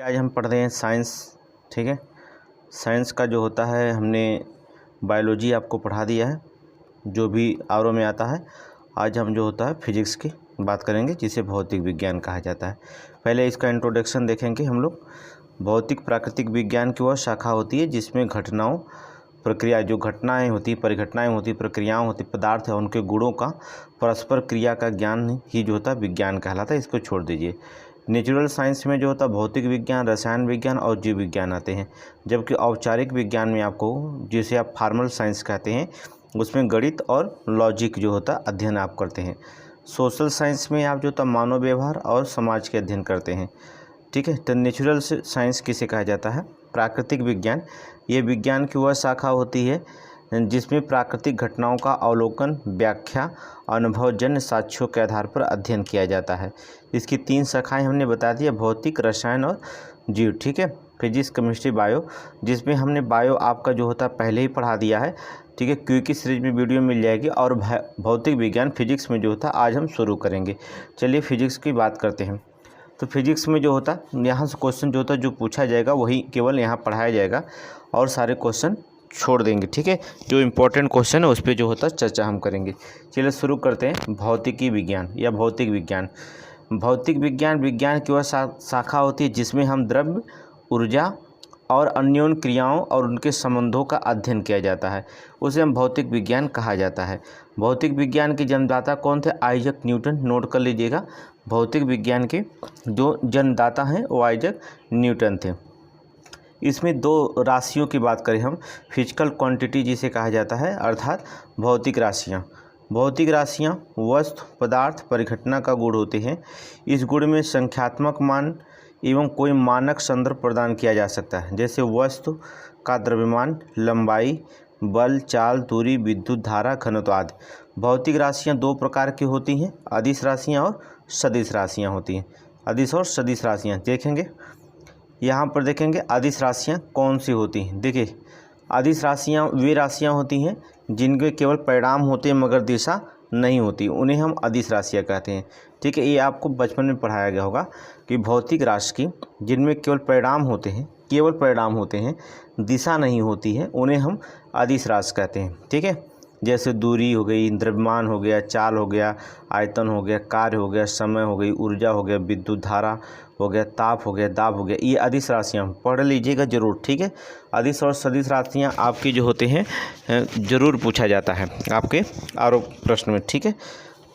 आज हम पढ़ रहे हैं साइंस। ठीक है, साइंस का जो होता है हमने बायोलॉजी आपको पढ़ा दिया है, जो भी आरओ में आता है। आज हम जो होता है फिजिक्स की बात करेंगे, जिसे भौतिक विज्ञान कहा जाता है। पहले इसका इंट्रोडक्शन देखेंगे हम लोग। भौतिक प्राकृतिक विज्ञान की वह शाखा होती है जिसमें घटनाओं, प्रक्रिया, जो घटनाएं होती, परिघटनाएं होती, प्रक्रियाएं होती, पदार्थ है, उनके गुणों का परस्पर क्रिया का ज्ञान ही जो होता है विज्ञान कहलाता है। इसको छोड़ दीजिए। नेचुरल साइंस में जो होता है भौतिक विज्ञान, रसायन विज्ञान और जीव विज्ञान आते हैं। जबकि औपचारिक विज्ञान में आपको, जिसे आप फॉर्मल साइंस कहते हैं, उसमें गणित और लॉजिक जो होता है अध्ययन आप करते हैं। सोशल साइंस में आप जो होता मानव व्यवहार और समाज के अध्ययन करते हैं। ठीक है, तो नेचुरल साइंस किसे कहा जाता है? प्राकृतिक विज्ञान। ये विज्ञान की वह शाखा होती है जिसमें प्राकृतिक घटनाओं का अवलोकन, व्याख्या, अनुभवजन्य साक्ष्यों के आधार पर अध्ययन किया जाता है। इसकी 3 शाखाएं हमने बता दी है, भौतिक, रसायन और जीव। ठीक है, फिजिक्स, केमिस्ट्री, बायो, जिसमें हमने बायो आपका जो होता है पहले ही पढ़ा दिया है। ठीक है, क्योंकि सीरीज में वीडियो मिल जाएगी। और भौतिक विज्ञान फिजिक्स में जो होता है आज हम शुरू करेंगे। चलिए फिजिक्स की बात करते हैं। तो फिजिक्स में जो होता है यहाँ से क्वेश्चन जो होता है जो पूछा जाएगा वही केवल यहाँ पढ़ाया जाएगा, और सारे क्वेश्चन छोड़ देंगे। ठीक है, जो इम्पोर्टेंट क्वेश्चन है उस पर जो होता है चर्चा हम करेंगे। चलिए शुरू करते हैं। भौतिकी विज्ञान या भौतिक विज्ञान। भौतिक विज्ञान विज्ञान की वह शाखा होती है जिसमें हम द्रव्य, ऊर्जा और अन्योन्य क्रियाओं और उनके संबंधों का अध्ययन किया जाता है। उसे हम भौतिक विज्ञान कहा जाता है। भौतिक विज्ञान के जन्मदाता कौन थे? Isaac Newton. नोट कर लीजिएगा, भौतिक विज्ञान के जो जन्मदाता हैं वो आइजक न्यूटन थे। इसमें 2 राशियों की बात करें हम, फिजिकल क्वांटिटी जिसे कहा जाता है, अर्थात भौतिक राशियाँ। भौतिक राशियाँ वस्तु, पदार्थ, परिघटना का गुण होते हैं। इस गुण में संख्यात्मक मान एवं कोई मानक संदर्भ प्रदान किया जा सकता है, जैसे वस्तु का द्रव्यमान, लंबाई, बल, चाल, दूरी, विद्युत धारा, घनत्व आदि। भौतिक राशियाँ 2 प्रकार की होती हैं, अदिश राशियाँ और सदिश राशियाँ होती हैं। अदिश और सदिश राशियाँ देखेंगे, यहाँ पर देखेंगे अदिश राशियाँ कौन सी होती हैं। देखिए, अदिश राशियाँ वे राशियाँ होती हैं जिनके केवल परिणाम होते हैं मगर दिशा नहीं होती, उन्हें हम अदिश राशियाँ कहते हैं। ठीक है, ये आपको बचपन में पढ़ाया गया होगा कि भौतिक राशि की जिनमें केवल परिणाम होते हैं, केवल परिणाम होते हैं, दिशा नहीं होती है, उन्हें हम अदिश राशि कहते हैं। ठीक है, जैसे दूरी हो गई, द्रव्यमान हो गया, चाल हो गया, आयतन हो गया, कार्य हो गया, समय हो गई, ऊर्जा हो गया, विद्युत धारा हो गया, ताप हो गया, दाब हो गया, ये अदिश राशियाँ पढ़ लीजिएगा जरूर। ठीक है, अदिश और सदिश राशियाँ आपकी जो होते हैं जरूर पूछा जाता है आपके आरोप प्रश्न में। ठीक है,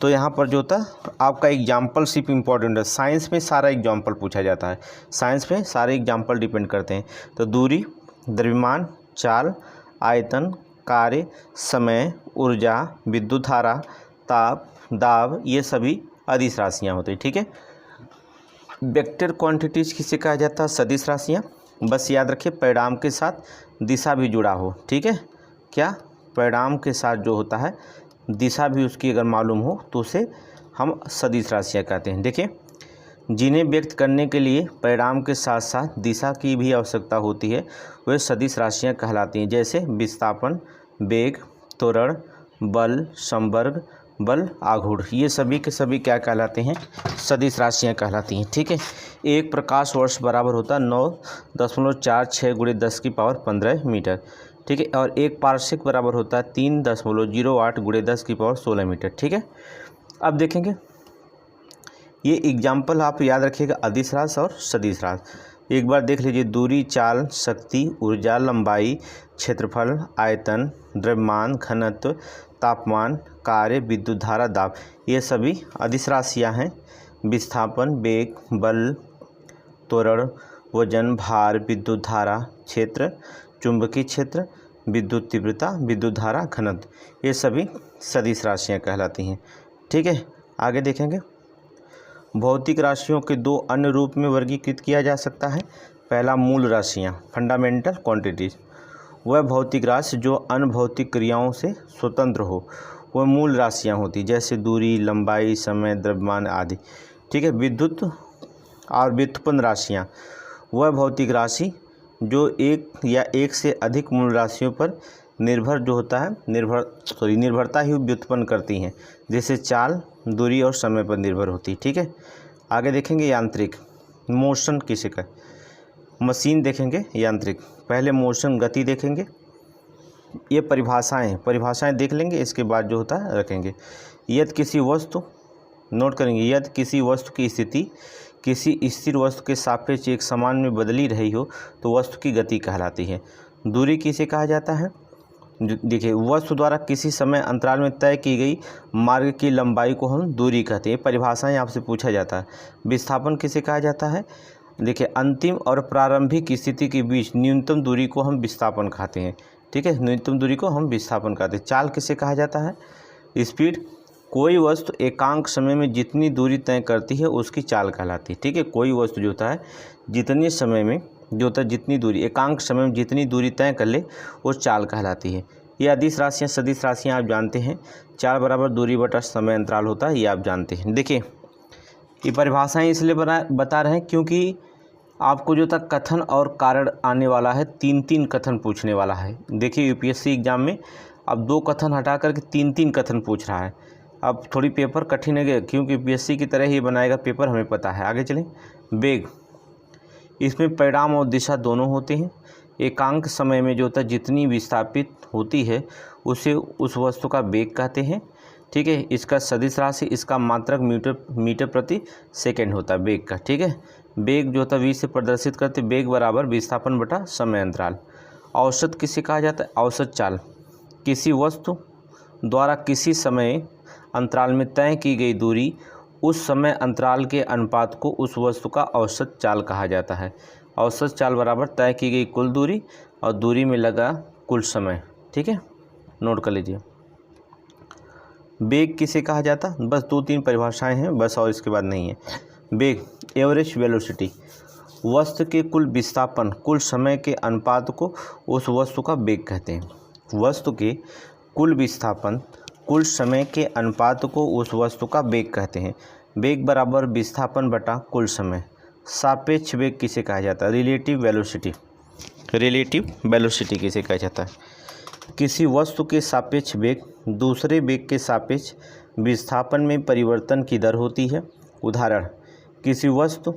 तो यहाँ पर जो होता है आपका एग्जाम्पल सिर्फ इम्पॉर्टेंट है। साइंस में सारा एग्जाम्पल पूछा जाता है, साइंस में सारे एग्जाम्पल डिपेंड करते हैं। तो दूरी, द्रव्यमान, चाल, आयतन, कार्य, समय, ऊर्जा, विद्युत धारा, ताप, दाब, ये सभी अदिश राशियाँ होती हैं। ठीक है, वेक्टर क्वांटिटीज किसे कहा जाता है? सदिश राशियाँ। बस याद रखिए परिणाम के साथ दिशा भी जुड़ा हो। ठीक है, क्या परिणाम के साथ जो होता है दिशा भी उसकी अगर मालूम हो तो उसे हम सदिश राशियाँ कहते हैं। देखिए, जिन्हें व्यक्त करने के लिए परिणाम के साथ साथ दिशा की भी आवश्यकता होती है वे सदिश राशियाँ कहलाती हैं। जैसे विस्थापन, वेग, त्वरण, बल, संवर्ग, बल, आघूर्ण, ये सभी के सभी क्या कहलाते हैं? सदिश राशियाँ कहलाती हैं। ठीक है, एक प्रकाश वर्ष बराबर होता है 9.46 × 10⁻15 मीटर। ठीक है, और एक पारसेक बराबर होता है 3.08 × 10⁻16 मीटर। ठीक है, अब देखेंगे ये एग्जाम्पल आप याद रखिएगा, अदिश राशि और सदिश राशि। एक बार देख लीजिए, दूरी, चाल, शक्ति, ऊर्जा, लंबाई, क्षेत्रफल, आयतन, द्रव्यमान, घनत्व, तापमान, कार्य, विद्युत धारा, दाब, ये सभी अदिश राशियाँ हैं। विस्थापन, वेग, बल, त्वरण, वजन, भार, विद्युत धारा, क्षेत्र, चुंबकीय क्षेत्र, विद्युत तीव्रता, विद्युत धारा, घनत्व, ये सभी सदिश राशियाँ कहलाती हैं। ठीक है, आगे देखेंगे। भौतिक राशियों के 2 अन्य रूप में वर्गीकृत किया जा सकता है। पहला, मूल राशियाँ, फंडामेंटल क्वांटिटीज। वह भौतिक राशि जो अन्य भौतिक क्रियाओं से स्वतंत्र हो वह मूल राशियाँ होती, जैसे दूरी, लंबाई, समय, द्रव्यमान आदि। ठीक है, विद्युत और व्युत्पन्न राशियाँ, वह भौतिक राशि जो एक या एक से अधिक मूल राशियों पर निर्भर जो होता है निर्भरता ही व्युत्पन्न करती हैं, जैसे चाल, दूरी और समय पर निर्भर होती है। ठीक है, आगे देखेंगे यांत्रिक, मोशन किसे कहें? मशीन देखेंगे, यांत्रिक। पहले मोशन गति देखेंगे, ये परिभाषाएं देख लेंगे, इसके बाद जो होता है रखेंगे। यदि किसी वस्तु, नोट करेंगे, यदि किसी वस्तु की स्थिति किसी स्थिर वस्तु के सापेक्ष एक समान में बदली रही हो तो वस्तु की गति कहलाती है। दूरी किसे कहा जाता है? देखिए, वस्तु द्वारा किसी समय अंतराल में तय की गई मार्ग की लंबाई को हम दूरी कहते हैं। परिभाषाएं आपसे पूछा जाता है। विस्थापन किसे कहा जाता है? देखिए, अंतिम और प्रारंभिक स्थिति के बीच न्यूनतम दूरी को हम विस्थापन कहते हैं। ठीक है, न्यूनतम दूरी को हम विस्थापन कहते हैं। चाल किसे कहा जाता है? स्पीड। कोई वस्तु एकांक समय में जितनी दूरी तय करती है उसकी चाल कहलाती है। ठीक है, कोई वस्तु जो होता है जितने समय में जो होता है जितनी दूरी, एकांक समय में जितनी दूरी तय कर ले वो चाल कहलाती है। ये अदिश राशियाँ सदिश राशियाँ आप जानते हैं। चाल बराबर दूरी बटा समय अंतराल होता है, ये आप जानते हैं। देखिए, ये परिभाषाएं इसलिए बता रहे हैं क्योंकि आपको जो था कथन और कारण आने वाला है, 3 कथन पूछने वाला है। देखिए, यूपीएससी एग्जाम में अब 2 कथन हटा करके 3 कथन पूछ रहा है। अब थोड़ी पेपर कठिन है क्योंकि यूपीएससी की तरह ही बनाएगा पेपर, हमें पता है। आगे चलें। वेग, इसमें परिणाम और दिशा दोनों होते हैं। एकांक समय में जो होता है जितनी विस्थापित होती है उसे उस वस्तु का वेग कहते हैं। ठीक है, इसका सदिश राशि, इसका मात्रक मीटर प्रति सेकेंड होता है वेग का। ठीक है, वेग जो होता है v से प्रदर्शित करते, वेग बराबर विस्थापन बटा समय अंतराल। औसत किसे कहा जाता है? औसत चाल, किसी वस्तु द्वारा किसी समय अंतराल में तय की गई दूरी उस समय अंतराल के अनुपात को उस वस्तु का औसत चाल कहा जाता है। औसत चाल बराबर तय की गई कुल दूरी और दूरी में लगा कुल समय। ठीक है, नोट कर लीजिए। वेग किसे कहा जाता? बस 2-3 परिभाषाएं हैं बस, और इसके बाद नहीं है। वेग, एवरेज वेलोसिटी, वस्तु के कुल विस्थापन कुल समय के अनुपात को उस वस्तु का वेग कहते हैं। वस्तु के कुल विस्थापन कुल समय के अनुपात को उस वस्तु का वेग कहते हैं। वेग बराबर विस्थापन बटा कुल समय। सापेक्ष वेग किसे कहा जाता है? Relative velocity. रिलेटिव वेलोसिटी किसे कहा जाता है? किसी वस्तु के सापेक्ष वेग दूसरे वेग के सापेक्ष विस्थापन में परिवर्तन की दर होती है। उदाहरण, किसी वस्तु,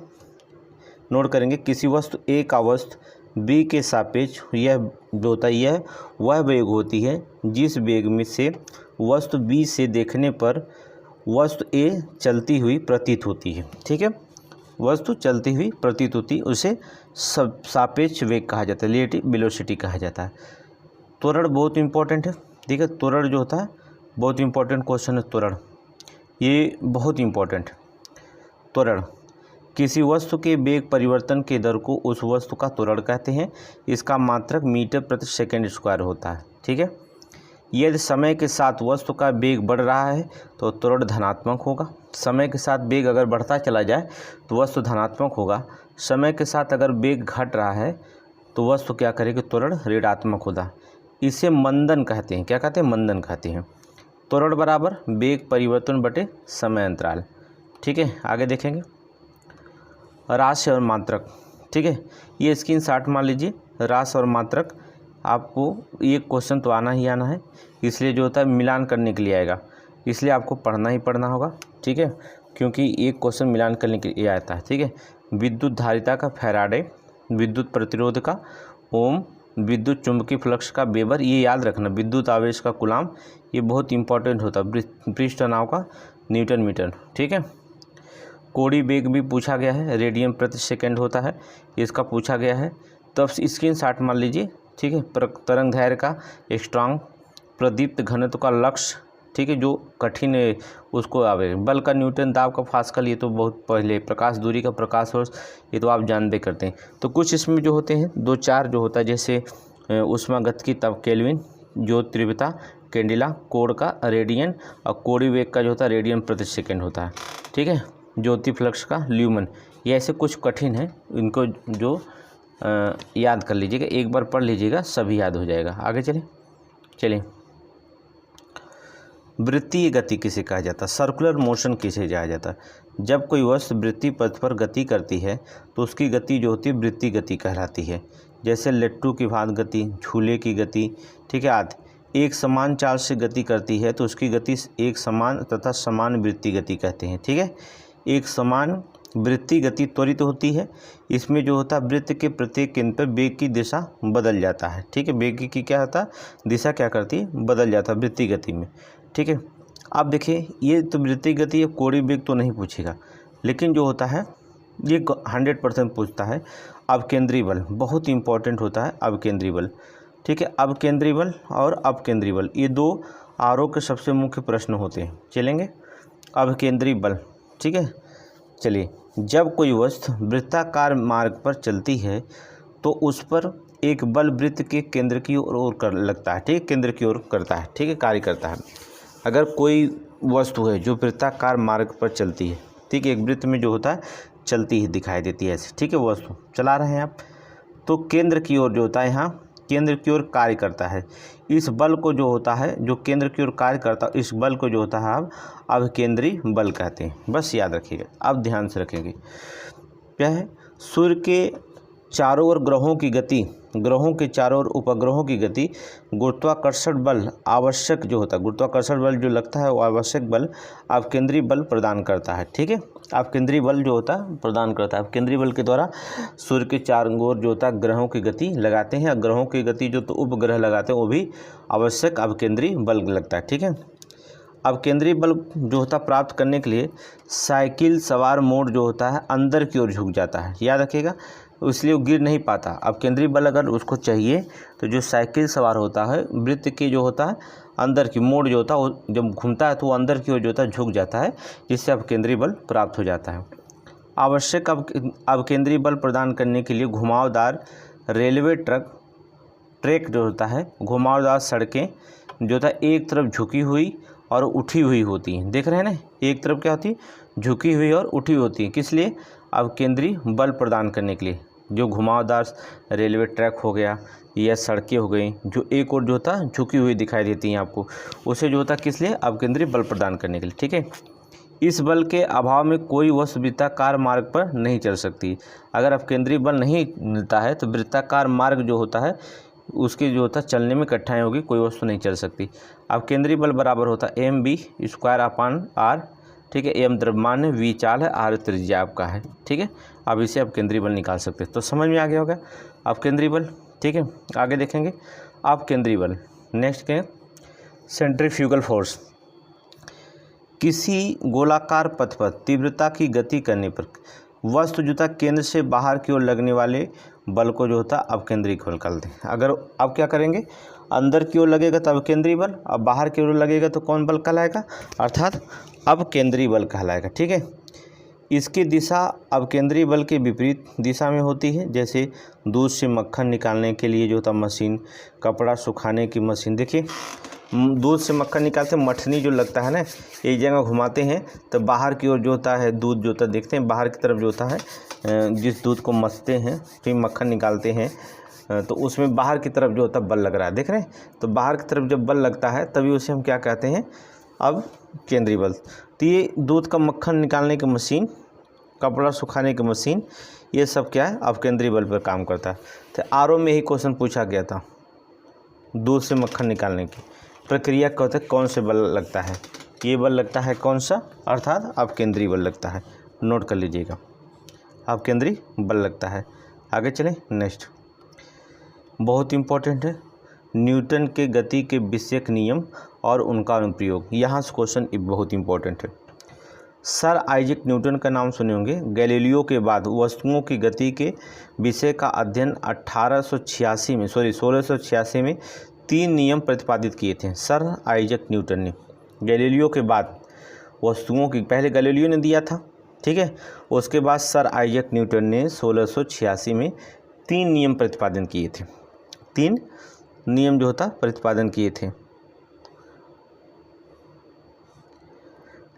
नोट करेंगे, किसी वस्तु ए का वस्तु बी के सापेक्ष यह जो होता है यह वह वेग होती है जिस वेग में से वस्तु बी से देखने पर वस्तु ए चलती हुई प्रतीत होती है। ठीक है, वस्तु चलती हुई प्रतीत होती, उसे सापेक्ष वेग कहा जाता है, रिलेटिव वेलोसिटी कहा जाता है। त्वरण बहुत इंपॉर्टेंट है। ठीक है, त्वरण जो होता है बहुत इंपॉर्टेंट क्वेश्चन है। त्वरण ये बहुत इंपॉर्टेंट। त्वरण, किसी वस्तु के वेग परिवर्तन के दर को उस वस्तु का त्वरण कहते हैं। इसका मात्रक मीटर प्रति सेकंड स्क्वायर होता है। ठीक है, यदि समय के साथ वस्तु का वेग बढ़ रहा है तो त्वरण धनात्मक होगा। समय के साथ वेग अगर बढ़ता चला जाए तो वस्तु धनात्मक होगा। समय के साथ अगर वेग घट रहा है तो वस्तु क्या करेगी? त्वरण ऋणात्मक होगा। इसे मंदन कहते हैं। क्या कहते हैं? मंदन कहते हैं। त्वरण बराबर वेग परिवर्तन बटे समय अंतराल। ठीक है, आगे देखेंगे। राशि और मात्रक। ठीक है, ये स्क्रीनशॉट मान लीजिए। राशि और मात्रक, आपको ये क्वेश्चन तो आना ही आना है, इसलिए जो होता है मिलान करने के लिए आएगा, इसलिए आपको पढ़ना ही पढ़ना होगा। ठीक है, क्योंकि एक क्वेश्चन मिलान करने के लिए आता है। ठीक है, विद्युत धारिता का फैराडे, विद्युत प्रतिरोध का ओम, विद्युत चुंबकीय फ्लक्स का वेबर, ये याद रखना। विद्युत आवेश का कूलाम, ये बहुत इंपॉर्टेंट होता है। पृष्ठ तनाव का न्यूटन मीटर। ठीक है, कोणीय वेग भी पूछा गया है, रेडियन प्रति सेकंड होता है, इसका पूछा गया है, तो अब स्क्रीनशॉट मान लीजिए। ठीक है, तरंग दैर्घ्य का स्ट्रॉन्ग, प्रदीप्त घनत्व का लक्ष्य, ठीक है, जो कठिन है उसको आवे, बल का न्यूटन, दाब का पास्कल, ये तो बहुत पहले, प्रकाश दूरी का प्रकाश वर्ष, ये तो आप जानते करते हैं। तो कुछ इसमें जो होते हैं 2-4 जो होता है, जैसे ऊष्मागतिकी तब केल्विन, ज्योत तीव्रता कैंडिला, कोण का रेडियन, और कोणीय वेग का जो होता है रेडियन प्रति सेकंड होता है। ठीक है, ज्योति फ्लक्स का ल्यूमन, ये ऐसे कुछ कठिन है, इनको जो याद कर लीजिएगा, एक बार पढ़ लीजिएगा, सभी याद हो जाएगा। आगे चलिए। वृत्तीय गति किसे कहा जाता है? सर्कुलर मोशन किसे कहा जाता है? जब कोई वस्तु वृत्तीय पथ पर गति करती है तो उसकी गति जो होती है वृत्तीय गति कहलाती है। जैसे लट्टू की भांति गति, झूले की गति, ठीक है, आदि। एक समान चाल से गति करती है तो उसकी गति एक समान तथा समान वृत्तीय गति कहते हैं। ठीक है, एक समान वृत्तीय गति त्वरित होती है। इसमें जो होता है वृत्त के प्रत्येक केंद्र पर वेग की दिशा बदल जाता है। ठीक है, वेग की क्या होता है, दिशा क्या करती है, बदल जाता है वृत्तीय गति में। ठीक है, अब देखिए ये तो वृत्तीय गति, कोणीय वेग तो नहीं पूछेगा, लेकिन जो होता है ये 100% पूछता है अपकेंद्री बल, बहुत इंपॉर्टेंट होता है अपकेंद्री बल। ठीक है, अपकेंद्री बल और अपकेंद्री बल ये दो आरओ के सबसे मुख्य प्रश्न होते हैं। चलेंगे, अपकेंद्री बल। ठीक है, चलिए, जब कोई वस्तु वृत्ताकार मार्ग पर चलती है तो उस पर एक बल वृत्त के केंद्र की ओर कर लगता है। ठीक है, केंद्र की ओर करता है। ठीक है, कार्य करता है। अगर कोई वस्तु है जो वृत्ताकार मार्ग पर चलती है, ठीक है, एक वृत्त में जो होता है चलती ही दिखाई देती है ऐसे। ठीक है, वस्तु चला रहे हैं आप, तो केंद्र की ओर जो होता है, यहाँ केंद्र की ओर कार्य करता है। इस बल को जो होता है, जो केंद्र की ओर कार्य करता है, इस बल को जो होता है आप अपकेंद्री बल कहते हैं। बस याद रखिएगा, आप ध्यान से रखेंगे। क्या है, सूर्य के चारों ओर ग्रहों की गति, ग्रहों के चारों ओर उपग्रहों की गति गुरुत्वाकर्षण बल आवश्यक जो होता है, गुरुत्वाकर्षण बल जो लगता है वो आवश्यक बल अपकेंद्री बल प्रदान करता है। ठीक है, अपकेंद्री बल जो होता है प्रदान करता है। अपकेंद्री बल के द्वारा सूर्य के चारों ओर जो होता है ग्रहों की गति लगाते हैं। ग्रहों की गति जो तो उपग्रह लगाते हैं वो भी आवश्यक अपकेंद्री बल लगता है। ठीक है, अपकेंद्री बल जो होता है प्राप्त करने के लिए साइकिल सवार मोड़ जो होता है अंदर की ओर झुक जाता है। याद रखिएगा, इसलिए वो गिर नहीं पाता। अपकेंद्री बल अगर उसको चाहिए तो जो साइकिल सवार होता है वृत्त के जो होता है अंदर की मोड़ जो होता है वो जब घूमता है तो वो अंदर की ओर जो होता है झुक जाता है, जिससे अपकेंद्री बल प्राप्त हो जाता है। आवश्यक अपकेंद्री बल प्रदान करने के लिए घुमावदार रेलवे ट्रैक जो होता है, घुमावदार सड़कें जो होता है एक तरफ झुकी हुई और उठी हुई होती हैं। देख रहे हैं ना, एक तरफ क्या होती है, झुकी हुई और उठी हुई होती है। किस लिए, अपकेंद्री बल प्रदान करने के लिए। जो घुमावदार रेलवे ट्रैक हो गया या सड़कें हो गई जो एक और जो होता है झुकी हुई दिखाई देती हैं आपको, उसे जो होता है किस लिए, अपकेंद्री बल प्रदान करने के लिए। ठीक है, इस बल के अभाव में कोई वस्तु वृत्ताकार मार्ग पर नहीं चल सकती। अगर अपकेंद्री बल नहीं मिलता है तो वृत्ताकार मार्ग जो होता है उसके जो होता है चलने में कठिनाई होगी, कोई वस्तु नहीं चल सकती। अपकेंद्री बल बराबर होता है mv²/r। ठीक है, m द्रव्यमान, v चाल है, r त्रिज्या आपका है। ठीक है, अब इसे अपकेंद्री बल निकाल सकते हैं। तो समझ में आ गया होगा अपकेंद्री बल। ठीक है, आगे देखेंगे अपकेंद्री बल। नेक्स्ट क्या है, सेंट्रीफ्यूगल फोर्स। किसी गोलाकार पथ पर तीव्रता की गति करने पर वस्तु जो था केंद्र से बाहर की ओर लगने वाले बल को जो होता है अपकेंद्री बल कहते हैं। अगर अब क्या करेंगे, अंदर की ओर लगेगा तो अपकेंद्री बल, अब बाहर की ओर लगेगा तो कौन बल कहलाएगा, अर्थात अपकेंद्री बल कहलाएगा। ठीक है, इसकी दिशा अपकेंद्री बल के विपरीत दिशा में होती है। जैसे दूध से मक्खन निकालने के लिए जो होता मशीन, कपड़ा सुखाने की मशीन। देखिए, दूध से मक्खन निकालते मठनी जो लगता है ना, एक जगह घुमाते हैं तो बाहर की ओर जो होता है दूध जो होता है, देखते हैं बाहर की तरफ जो होता है जिस दूध को मसते हैं फिर मक्खन निकालते हैं तो उसमें बाहर की तरफ जो होता है बल लग रहा है। देख रहे हैं, तो बाहर की तरफ जब बल लगता है तभी उसे हम क्या कहते हैं, अब केंद्रीय बल। तो ये दूध का मक्खन निकालने की मशीन, कपड़ा सुखाने की मशीन, ये सब क्या है, अपकेंद्री बल पर काम करता है। तो आरओ में ही क्वेश्चन पूछा गया था, दूध से मक्खन निकालने की प्रक्रिया कहते हैं कौन से बल लगता है, ये बल लगता है कौन सा, अर्थात अपकेंद्री बल लगता है। नोट कर लीजिएगा, अपकेंद्री बल लगता है। आगे चलें, नेक्स्ट बहुत इंपॉर्टेंट है, न्यूटन के गति के विषयक नियम और उनका अनुप्रयोग। यहाँ से क्वेश्चन बहुत इंपॉर्टेंट है। सर आइजैक न्यूटन का नाम सुने होंगे। गैलीलियो के बाद वस्तुओं की गति के विषय का अध्ययन 1686 में 3 नियम प्रतिपादित किए थे सर आइजैक न्यूटन ने। गैलीलियो के बाद वस्तुओं की, पहले गैलीलियो ने दिया था, ठीक है, उसके बाद सर आइजैक न्यूटन ने 1686 में 3 नियम प्रतिपादन किए थे। 3 नियम जो होता प्रतिपादन किए थे।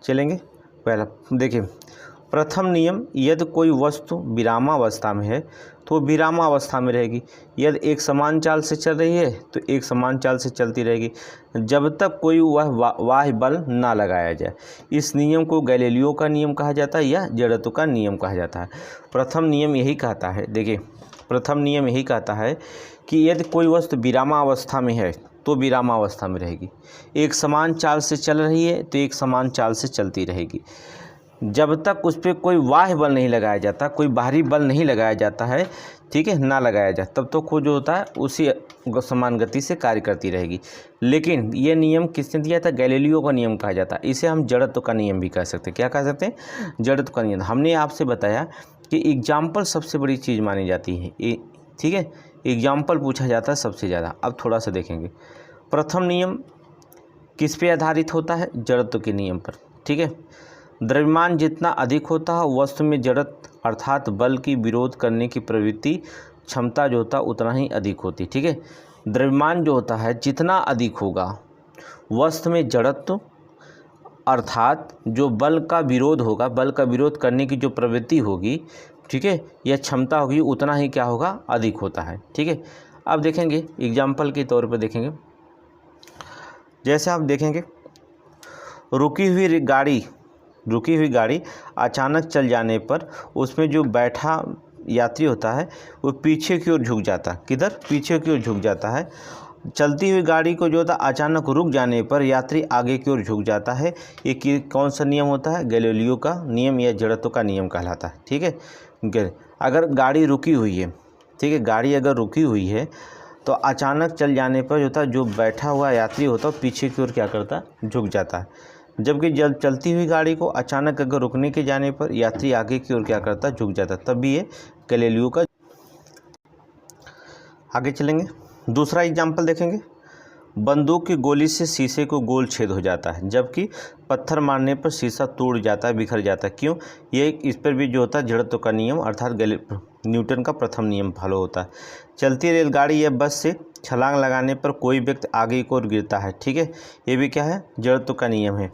चलेंगे, पहला देखिए, प्रथम नियम, यदि कोई वस्तु विरामावस्था में है तो विरामावस्था में रहेगी। यदि एक समान चाल से चल रही है तो एक समान चाल से चलती रहेगी जब तक कोई वह बाह्य बल ना लगाया जाए। इस नियम को गैलीलियो का नियम कहा जाता है या जड़त्व का नियम कहा जाता है। प्रथम नियम यही कहता है, देखिए प्रथम नियम यही कहता है कि यदि कोई वस्तु विरामावस्था में है तो विरामावस्था में रहेगी, एक समान चाल से चल रही है तो एक समान चाल से चलती रहेगी। जब तक उस पर कोई बाह्य बल नहीं लगाया जाता, कोई बाहरी बल नहीं लगाया जाता है, ठीक है, ना लगाया जाए, तब तो खो जो होता है उसी समान गति से कार्य करती रहेगी। लेकिन ये नियम किसने दिया था? गैलीलियो का नियम कहा जाता है। इसे हम जड़त्व का नियम भी कह सकते हैं। क्या कह सकते हैं? जड़त्व का नियम। हमने आपसे बताया कि एग्जाम्पल सबसे बड़ी चीज़ मानी जाती है, ठीक है, एग्जाम्पल पूछा जाता है सबसे ज़्यादा। अब थोड़ा सा देखेंगे। प्रथम नियम किस पे आधारित होता है? जड़त्व के नियम पर, ठीक है। द्रव्यमान जितना अधिक होता है वस्तु में जड़त्व अर्थात बल की विरोध करने की प्रवृत्ति क्षमता जो होता है उतना ही अधिक होती, ठीक है। द्रव्यमान जो होता है जितना अधिक होगा वस्तु में जड़त्व अर्थात जो बल का विरोध होगा, बल का विरोध करने की जो प्रवृत्ति होगी, ठीक है, या क्षमता होगी, उतना ही क्या होगा? अधिक होता है, ठीक है। अब देखेंगे एग्जाम्पल के तौर पर देखेंगे। जैसे आप देखेंगे रुकी हुई गाड़ी अचानक चल जाने पर उसमें जो बैठा यात्री होता है वो पीछे की ओर झुक जाता है। किधर? पीछे की ओर झुक जाता है। चलती हुई गाड़ी को जो होता है अचानक रुक जाने पर यात्री आगे की ओर झुक जाता है। ये कौन सा नियम होता है? गैलीलियो का नियम या जड़त्व का नियम कहलाता है, ठीक है। अगर गाड़ी रुकी हुई है, ठीक है, गाड़ी अगर रुकी हुई है तो अचानक चल जाने पर जो होता है जो बैठा हुआ यात्री होता है पीछे की ओर क्या करता है? झुक जाता है। जबकि जब चलती हुई गाड़ी को अचानक अगर रुकने के जाने पर यात्री आगे की ओर क्या करता है? झुक जाता है। तब भी ये गैलीलियो का। आगे चलेंगे, दूसरा एग्जाम्पल देखेंगे। बंदूक की गोली से शीशे को गोल छेद हो जाता है, जबकि पत्थर मारने पर शीशा टूट जाता है, बिखर जाता है। क्यों? ये इस पर भी जो होता है जड़त्व का नियम अर्थात न्यूटन का प्रथम नियम फॉलो होता है। चलती रेलगाड़ी या बस से छलांग लगाने पर कोई व्यक्ति आगे की ओर गिरता है, ठीक है, ये भी क्या है? जड़त्व का नियम है।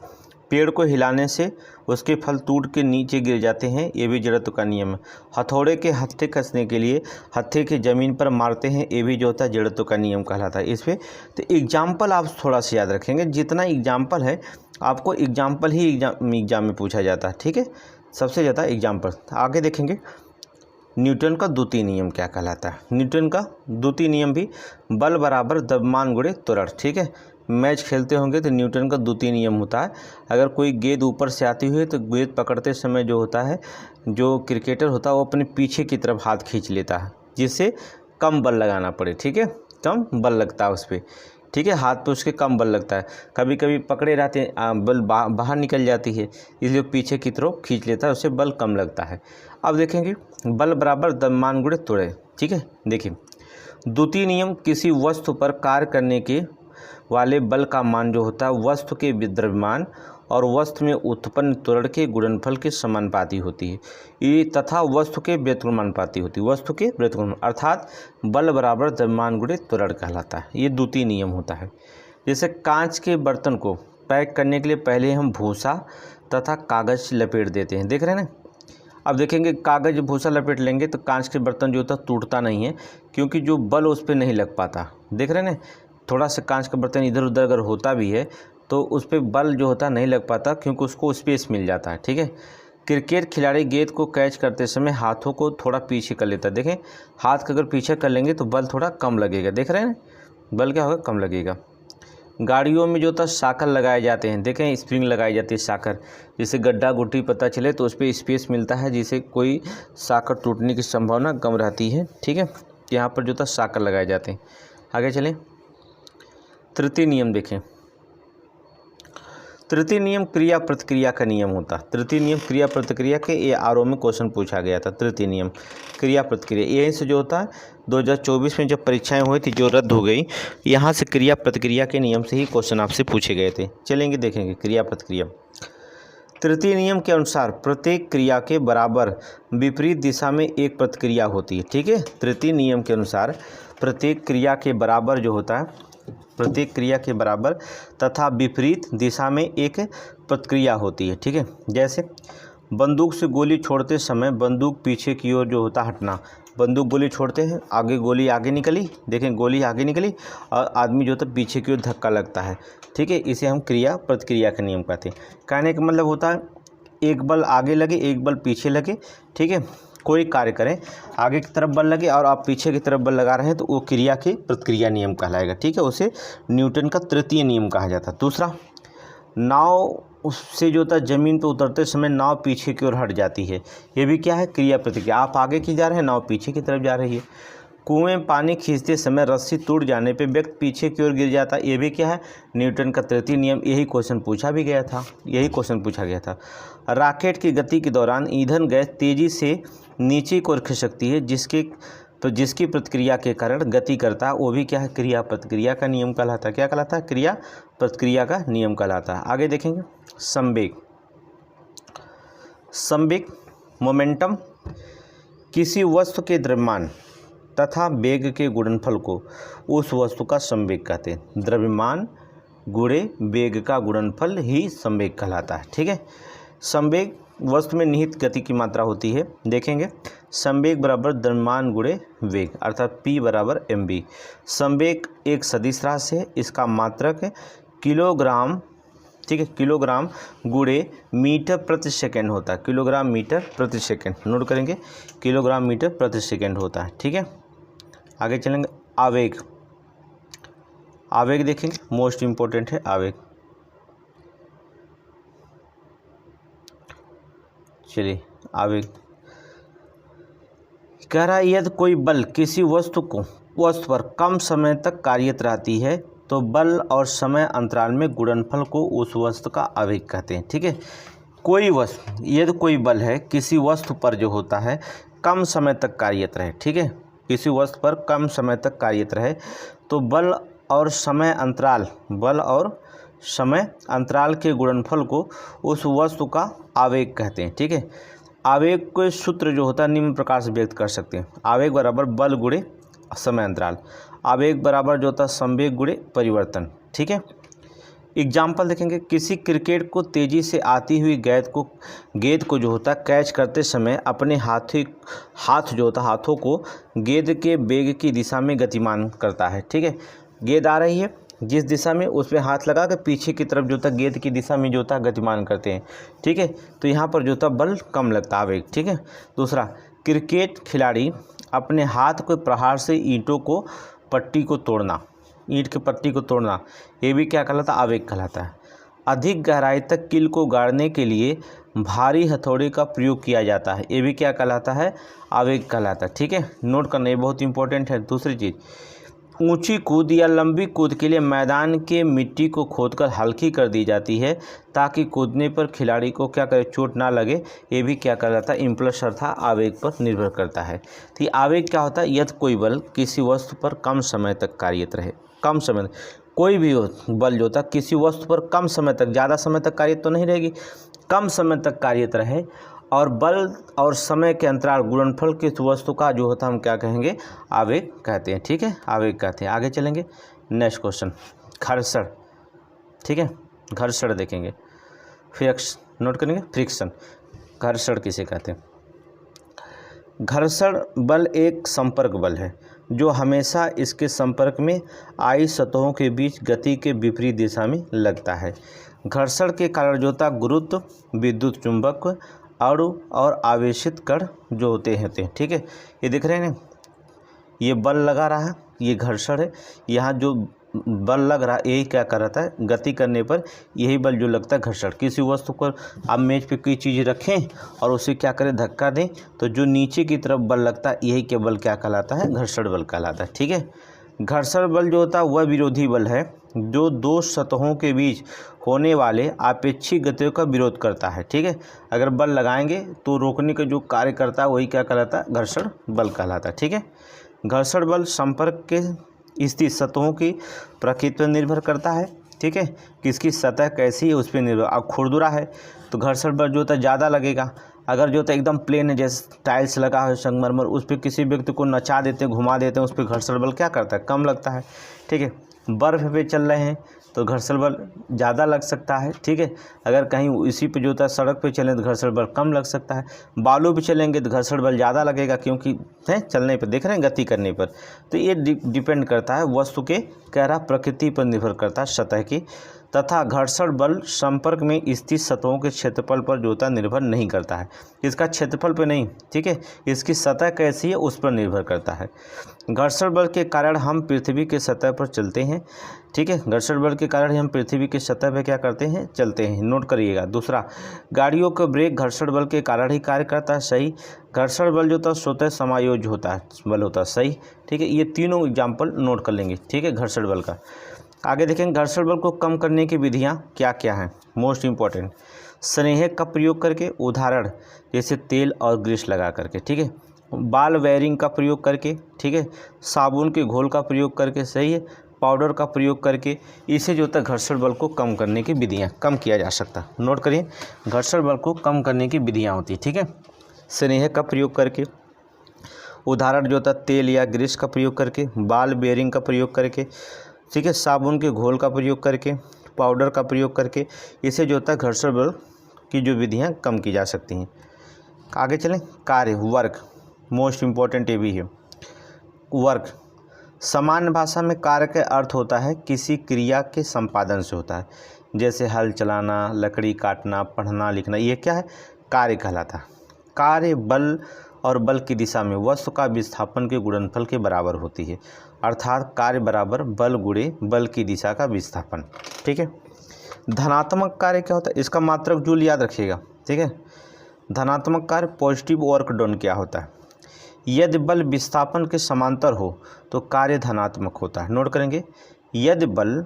पेड़ को हिलाने से उसके फल टूट के नीचे गिर जाते हैं, ये भी जड़त्व का नियम है। हथौड़े के हत्थे कसने के लिए हत्थे के ज़मीन पर मारते हैं, ये भी जो होता है जड़त्व का नियम कहलाता है। इस पर तो एग्जाम्पल आप थोड़ा सा याद रखेंगे। जितना एग्जाम्पल है आपको एग्जाम्पल ही एग्जाम में पूछा जाता है, ठीक है, सबसे ज़्यादा एग्जाम्पल। आगे देखेंगे न्यूटन का द्वितीय नियम क्या कहलाता है। न्यूटन का द्वितीय नियम भी बल बराबर द्रव्यमान गुणे त्वरण, ठीक है। मैच खेलते होंगे तो न्यूटन का द्वितीय नियम होता है। अगर कोई गेंद ऊपर से आती हुई है तो गेंद पकड़ते समय जो होता है जो क्रिकेटर होता है वो अपने पीछे की तरफ हाथ खींच लेता है, जिससे कम बल लगाना पड़े, ठीक है, कम बल लगता है उस पर, ठीक है, हाथ पे उसके कम बल लगता है। कभी कभी पकड़े रहते हैं बल बाहर निकल जाती है, इसलिए पीछे की तरफ खींच लेता है, उससे बल कम लगता है। अब देखेंगे बल बराबर द्रव्यमान गुणे त्वरण, ठीक है। देखिए द्वितीय नियम किसी वस्तु पर कार्य करने के वाले बल का मान जो होता है वस्तु के द्रव्यमान और वस्तु में उत्पन्न त्वरण के गुणनफल के समानुपाती होती है। ये तथा वस्तु के व्युत्क्रमानुपाती होती है, वस्तु के व्युत्क्रम अर्थात बल बराबर द्रव्यमान गुणे त्वरण कहलाता है। ये द्वितीय नियम होता है। जैसे कांच के बर्तन को पैक करने के लिए पहले हम भूसा तथा कागज़ लपेट देते हैं, देख रहे हैं ना। अब देखेंगे कागज़ भूसा लपेट लेंगे तो कांच के बर्तन जो होता है टूटता नहीं है, क्योंकि जो बल उस पर नहीं लग पाता, देख रहे हैं ना। थोड़ा सा कांच का बर्तन इधर उधर अगर होता भी है तो उस पर बल जो होता है नहीं लग पाता, क्योंकि उसको स्पेस मिल जाता है, ठीक है। क्रिकेट खिलाड़ी गेंद को कैच करते समय हाथों को थोड़ा पीछे कर लेता है, देखें हाथ को अगर पीछे कर लेंगे तो बल थोड़ा कम लगेगा, देख रहे हैं बल क्या होगा? कम लगेगा। गाड़ियों में जो होता है साकर लगाए जाते हैं, देखें स्प्रिंग लगाई जाती है साकर, जिससे गड्ढा गुड्ढी पता चले तो उस पर स्पेस मिलता है, जिससे कोई साकर टूटने की संभावना कम रहती है, ठीक है। यहाँ पर जो होता है साकर लगाए जाते हैं। आगे चलें, तृतीय नियम देखें। तृतीय नियम क्रिया प्रतिक्रिया का नियम होता। तृतीय नियम क्रिया प्रतिक्रिया के ये आरओ में क्वेश्चन पूछा गया था। तृतीय नियम क्रिया प्रतिक्रिया, यहीं से जो होता है 2024 में जब परीक्षाएं हुई थी जो रद्द हो गई, यहाँ से क्रिया प्रतिक्रिया के नियम से ही क्वेश्चन आपसे पूछे गए थे। चलेंगे देखेंगे क्रिया प्रतिक्रिया। तृतीय नियम के अनुसार प्रत्येक क्रिया के बराबर विपरीत दिशा में एक प्रतिक्रिया होती है, ठीक है। तृतीय नियम के अनुसार प्रत्येक क्रिया के बराबर जो होता है, प्रत्येक क्रिया के बराबर तथा विपरीत दिशा में एक प्रतिक्रिया होती है, ठीक है। जैसे बंदूक से गोली छोड़ते समय बंदूक पीछे की ओर जो होता हटना, बंदूक गोली छोड़ते हैं आगे गोली आगे निकली, देखें गोली आगे निकली और आदमी जो होता है पीछे की ओर धक्का लगता है, ठीक है। इसे हम क्रिया प्रतिक्रिया का नियम कहते हैं। कहने का मतलब होता है एक बल आगे लगे एक बल पीछे लगे, ठीक है। कोई कार्य करें आगे की तरफ बल लगे और आप पीछे की तरफ बल लगा रहे हैं तो वो क्रिया की प्रतिक्रिया नियम कहलाएगा, ठीक है। उसे न्यूटन का तृतीय नियम कहा जाता है। दूसरा, नाव उससे जो होता है ज़मीन पर उतरते समय नाव पीछे की ओर हट जाती है। ये भी क्या है, क्रिया प्रतिक्रिया। आप आगे की जा रहे हैं, नाव पीछे की तरफ जा रही है। कुएं में पानी खींचते समय रस्सी टूट जाने पे व्यक्ति पीछे की ओर गिर जाता है। ये भी क्या है, न्यूटन का तृतीय नियम। यही क्वेश्चन पूछा गया था। रॉकेट की गति के दौरान ईंधन गैस तेजी से नीचे की ओर खिसकती है, जिसकी प्रतिक्रिया के कारण गति करता है। वो भी क्या है, क्रिया प्रतिक्रिया का नियम कहलाता है। क्या कहलाता है, क्रिया प्रतिक्रिया का नियम कहलाता है। आगे देखेंगे संवेग मोमेंटम किसी वस्तु के द्रव्यमान तथा वेग के गुणनफल को उस वस्तु का संवेग कहते हैं। द्रव्यमान गुणे वेग का गुणनफल ही संवेग कहलाता है। ठीक है, संवेग वस्तु में निहित गति की मात्रा होती है। देखेंगे संवेग बराबर द्रव्यमान गुणे वेग, अर्थात P बराबर mv। संवेग एक सदिश राशि है, इसका मात्रक है किलोग्राम। ठीक है, किलोग्राम गुणे मीटर प्रति सेकेंड होता है। किलोग्राम मीटर प्रति सेकेंड नोट करेंगे, किलोग्राम मीटर प्रति सेकेंड होता है। ठीक है, आगे चलेंगे आवेग देखेंगे, मोस्ट इम्पोर्टेंट है आवेग। चलिए आवेग कह रहा है, यदि कोई बल किसी वस्तु पर कम समय तक कार्यरत रहती है तो बल और समय अंतराल में गुणनफल को उस वस्तु का आवेग कहते हैं। ठीक है, यदि कोई बल है किसी वस्तु पर जो होता है कम समय तक कार्यरत रहे। ठीक है, किसी वस्तु पर कम समय तक कार्यरत रहे तो बल और समय अंतराल के गुणनफल को उस वस्तु का आवेग कहते हैं। ठीक है, आवेग को सूत्र जो होता है निम्न प्रकार से व्यक्त कर सकते हैं। आवेग बराबर बल गुणे समय अंतराल। आवेग बराबर जो होता है संवेग गुणे परिवर्तन। ठीक है, एग्जाम्पल देखेंगे, किसी क्रिकेट को तेज़ी से आती हुई गेंद को जो होता है कैच करते समय अपने हाथों को गेंद के वेग की दिशा में गतिमान करता है। ठीक है, गेंद आ रही है, जिस दिशा में उस पर हाथ लगा कर पीछे की तरफ जो होता है गेंद की दिशा में जो होता है गतिमान करते हैं। ठीक है, तो यहाँ पर जो होता है बल कम लगता है, आवेग। ठीक है, दूसरा, क्रिकेट खिलाड़ी अपने हाथ के प्रहार से ईंट की पट्टी को तोड़ना, ये भी क्या कहलाता है, आवेग कहलाता है। अधिक गहराई तक कील को गाड़ने के लिए भारी हथौड़े का प्रयोग किया जाता है, ये भी क्या कहलाता है, आवेग कहलाता है। ठीक है, नोट करना, ये बहुत इंपॉर्टेंट है। दूसरी चीज़, ऊंची कूद या लंबी कूद के लिए मैदान के मिट्टी को खोदकर हल्की कर दी जाती है ताकि कूदने पर खिलाड़ी को क्या करे, चोट ना लगे। ये भी क्या कहलाता है, इम्पल्स अर्थात आवेग पर निर्भर करता है। तो ये आवेग क्या होता है, यदि कोई बल किसी वस्तु पर कम समय तक कार्यरत रहे। कम समय, कोई भी बल जो होता है किसी वस्तु पर कम समय तक, ज़्यादा समय तक कार्यरत तो नहीं रहेगी, कम समय तक कार्यरत रहे और बल और समय के अंतराल गुणनफल की वस्तु का जो होता है हम क्या कहेंगे, आवेग कहते हैं। ठीक है, आवेग कहते हैं। आगे चलेंगे, नेक्स्ट क्वेश्चन, घर्षण। ठीक है, घर्षण देखेंगे, नोट करेंगे, फ्रिक्शन। घर्षण किसे कहते हैं? घर्षण बल एक संपर्क बल है जो हमेशा इसके संपर्क में आई सतहों के बीच गति के विपरीत दिशा में लगता है। घर्षण के कारण जो होता गुरुत्व, विद्युत चुंबक और आवेशित कण जो होते हैं। ठीक है, ये दिख रहे हैं ना, ये बल लगा रहा है, ये घर्षण है। यहाँ जो बल लग रहा है यही क्या कर रहा है, गति करने पर यही बल जो लगता है घर्षण। किसी वस्तु पर आप मेज पे कोई चीज़ रखें और उसे क्या करें, धक्का दें, तो जो नीचे की तरफ बल लगता है यही के बल क्या कहलाता है, घर्षण बल कहलाता है। ठीक है, घर्षण बल जो होता है वह विरोधी बल है जो दो सतहों के बीच होने वाले आपेक्षिक गतियों का विरोध करता है। ठीक है, अगर बल लगाएंगे तो रोकने का जो कार्य करता है वही क्या कहलाता है, घर्षण बल कहलाता है। ठीक है, घर्षण बल संपर्क के स्थित सतहों की प्रकृति पर निर्भर करता है। ठीक है, किसकी सतह कैसी है उस पर निर्भर। अब खुरदुरा है तो घर्षण बल जो होता है ज़्यादा लगेगा। अगर जो होता है एकदम प्लेन है, जैसे टाइल्स लगा है संगमरमर, उस पर किसी व्यक्ति को नचा देते हैं, घुमा देते हैं, उस पर घर्षण बल क्या करता है, कम लगता है। ठीक है, बर्फ़ पे चल रहे हैं तो घर्षण बल ज़्यादा लग सकता है। ठीक है, अगर कहीं इसी पे जो होता है सड़क पे चलें तो घर्षण बल कम लग सकता है। बालू पे चलेंगे तो घर्षण बल ज़्यादा लगेगा, क्योंकि है चलने पर, देख रहे हैं, गति करने पर। तो ये डिपेंड करता है वस्तु के कह रहा प्रकृति पर निर्भर करता है, सतह की। तथा घर्षण बल संपर्क में स्थित सतहों के क्षेत्रफल पर जो होता है निर्भर नहीं करता है। इसका क्षेत्रफल पे नहीं, ठीक है, इसकी सतह कैसी है उस पर निर्भर करता है। घर्षण बल के कारण हम पृथ्वी के सतह पर चलते हैं, ठीक है, घर्षण बल के कारण हम पृथ्वी की सतह पर क्या करते हैं, चलते हैं, नोट करिएगा। दूसरा, गाड़ियों का ब्रेक घर्षण बल के कारण ही कार्य करता है, सही। घर्षण बल जो होता है स्वतः समायोज्य होता है, बल होता है, सही, ठीक है। ये तीनों एग्जाम्पल नोट कर लेंगे, ठीक है, घर्षण बल का। आगे देखेंगे घर्षण बल को कम करने की विधियाँ क्या क्या हैं, मोस्ट इम्पॉर्टेंट। स्नेहक का प्रयोग करके, उदाहरण जैसे तेल और ग्रीस लगा करके, ठीक है। बाल वायरिंग का प्रयोग करके, ठीक है। साबुन के घोल का प्रयोग करके, सही है। पाउडर का प्रयोग करके, इसे जो होता है घर्षण बल को कम करने की विधियाँ, कम किया जा सकता है। नोट करिए, घर्षण बल को कम करने की विधियाँ होती है, ठीक है। स्नेहक का प्रयोग करके, उदाहरण जो होता है तेल या ग्रीस का प्रयोग करके, बाल बेयरिंग का प्रयोग करके, ठीक है, साबुन के घोल का प्रयोग करके, पाउडर का प्रयोग करके, इसे जो होता है घर्षण बल की जो विधियाँ कम की जा सकती हैं। आगे चलें, कार्य, वर्क, मोस्ट इम्पॉर्टेंट ये भी है। वर्क सामान्य भाषा में कार्य का अर्थ होता है किसी क्रिया के संपादन से होता है, जैसे हल चलाना, लकड़ी काटना, पढ़ना लिखना, ये क्या है, कार्य कहलाता है। कार्य बल और बल की दिशा में वस्तु का विस्थापन के गुणनफल के बराबर होती है, अर्थात कार्य बराबर बल गुणे बल की दिशा का विस्थापन, ठीक है। धनात्मक कार्य क्या होता है, इसका मात्रक जूल याद रखिएगा, ठीक है। धनात्मक कार्य पॉजिटिव वर्क डन क्या होता है, यदि बल विस्थापन के समांतर हो तो कार्य धनात्मक होता है। नोट करेंगे, यदि बल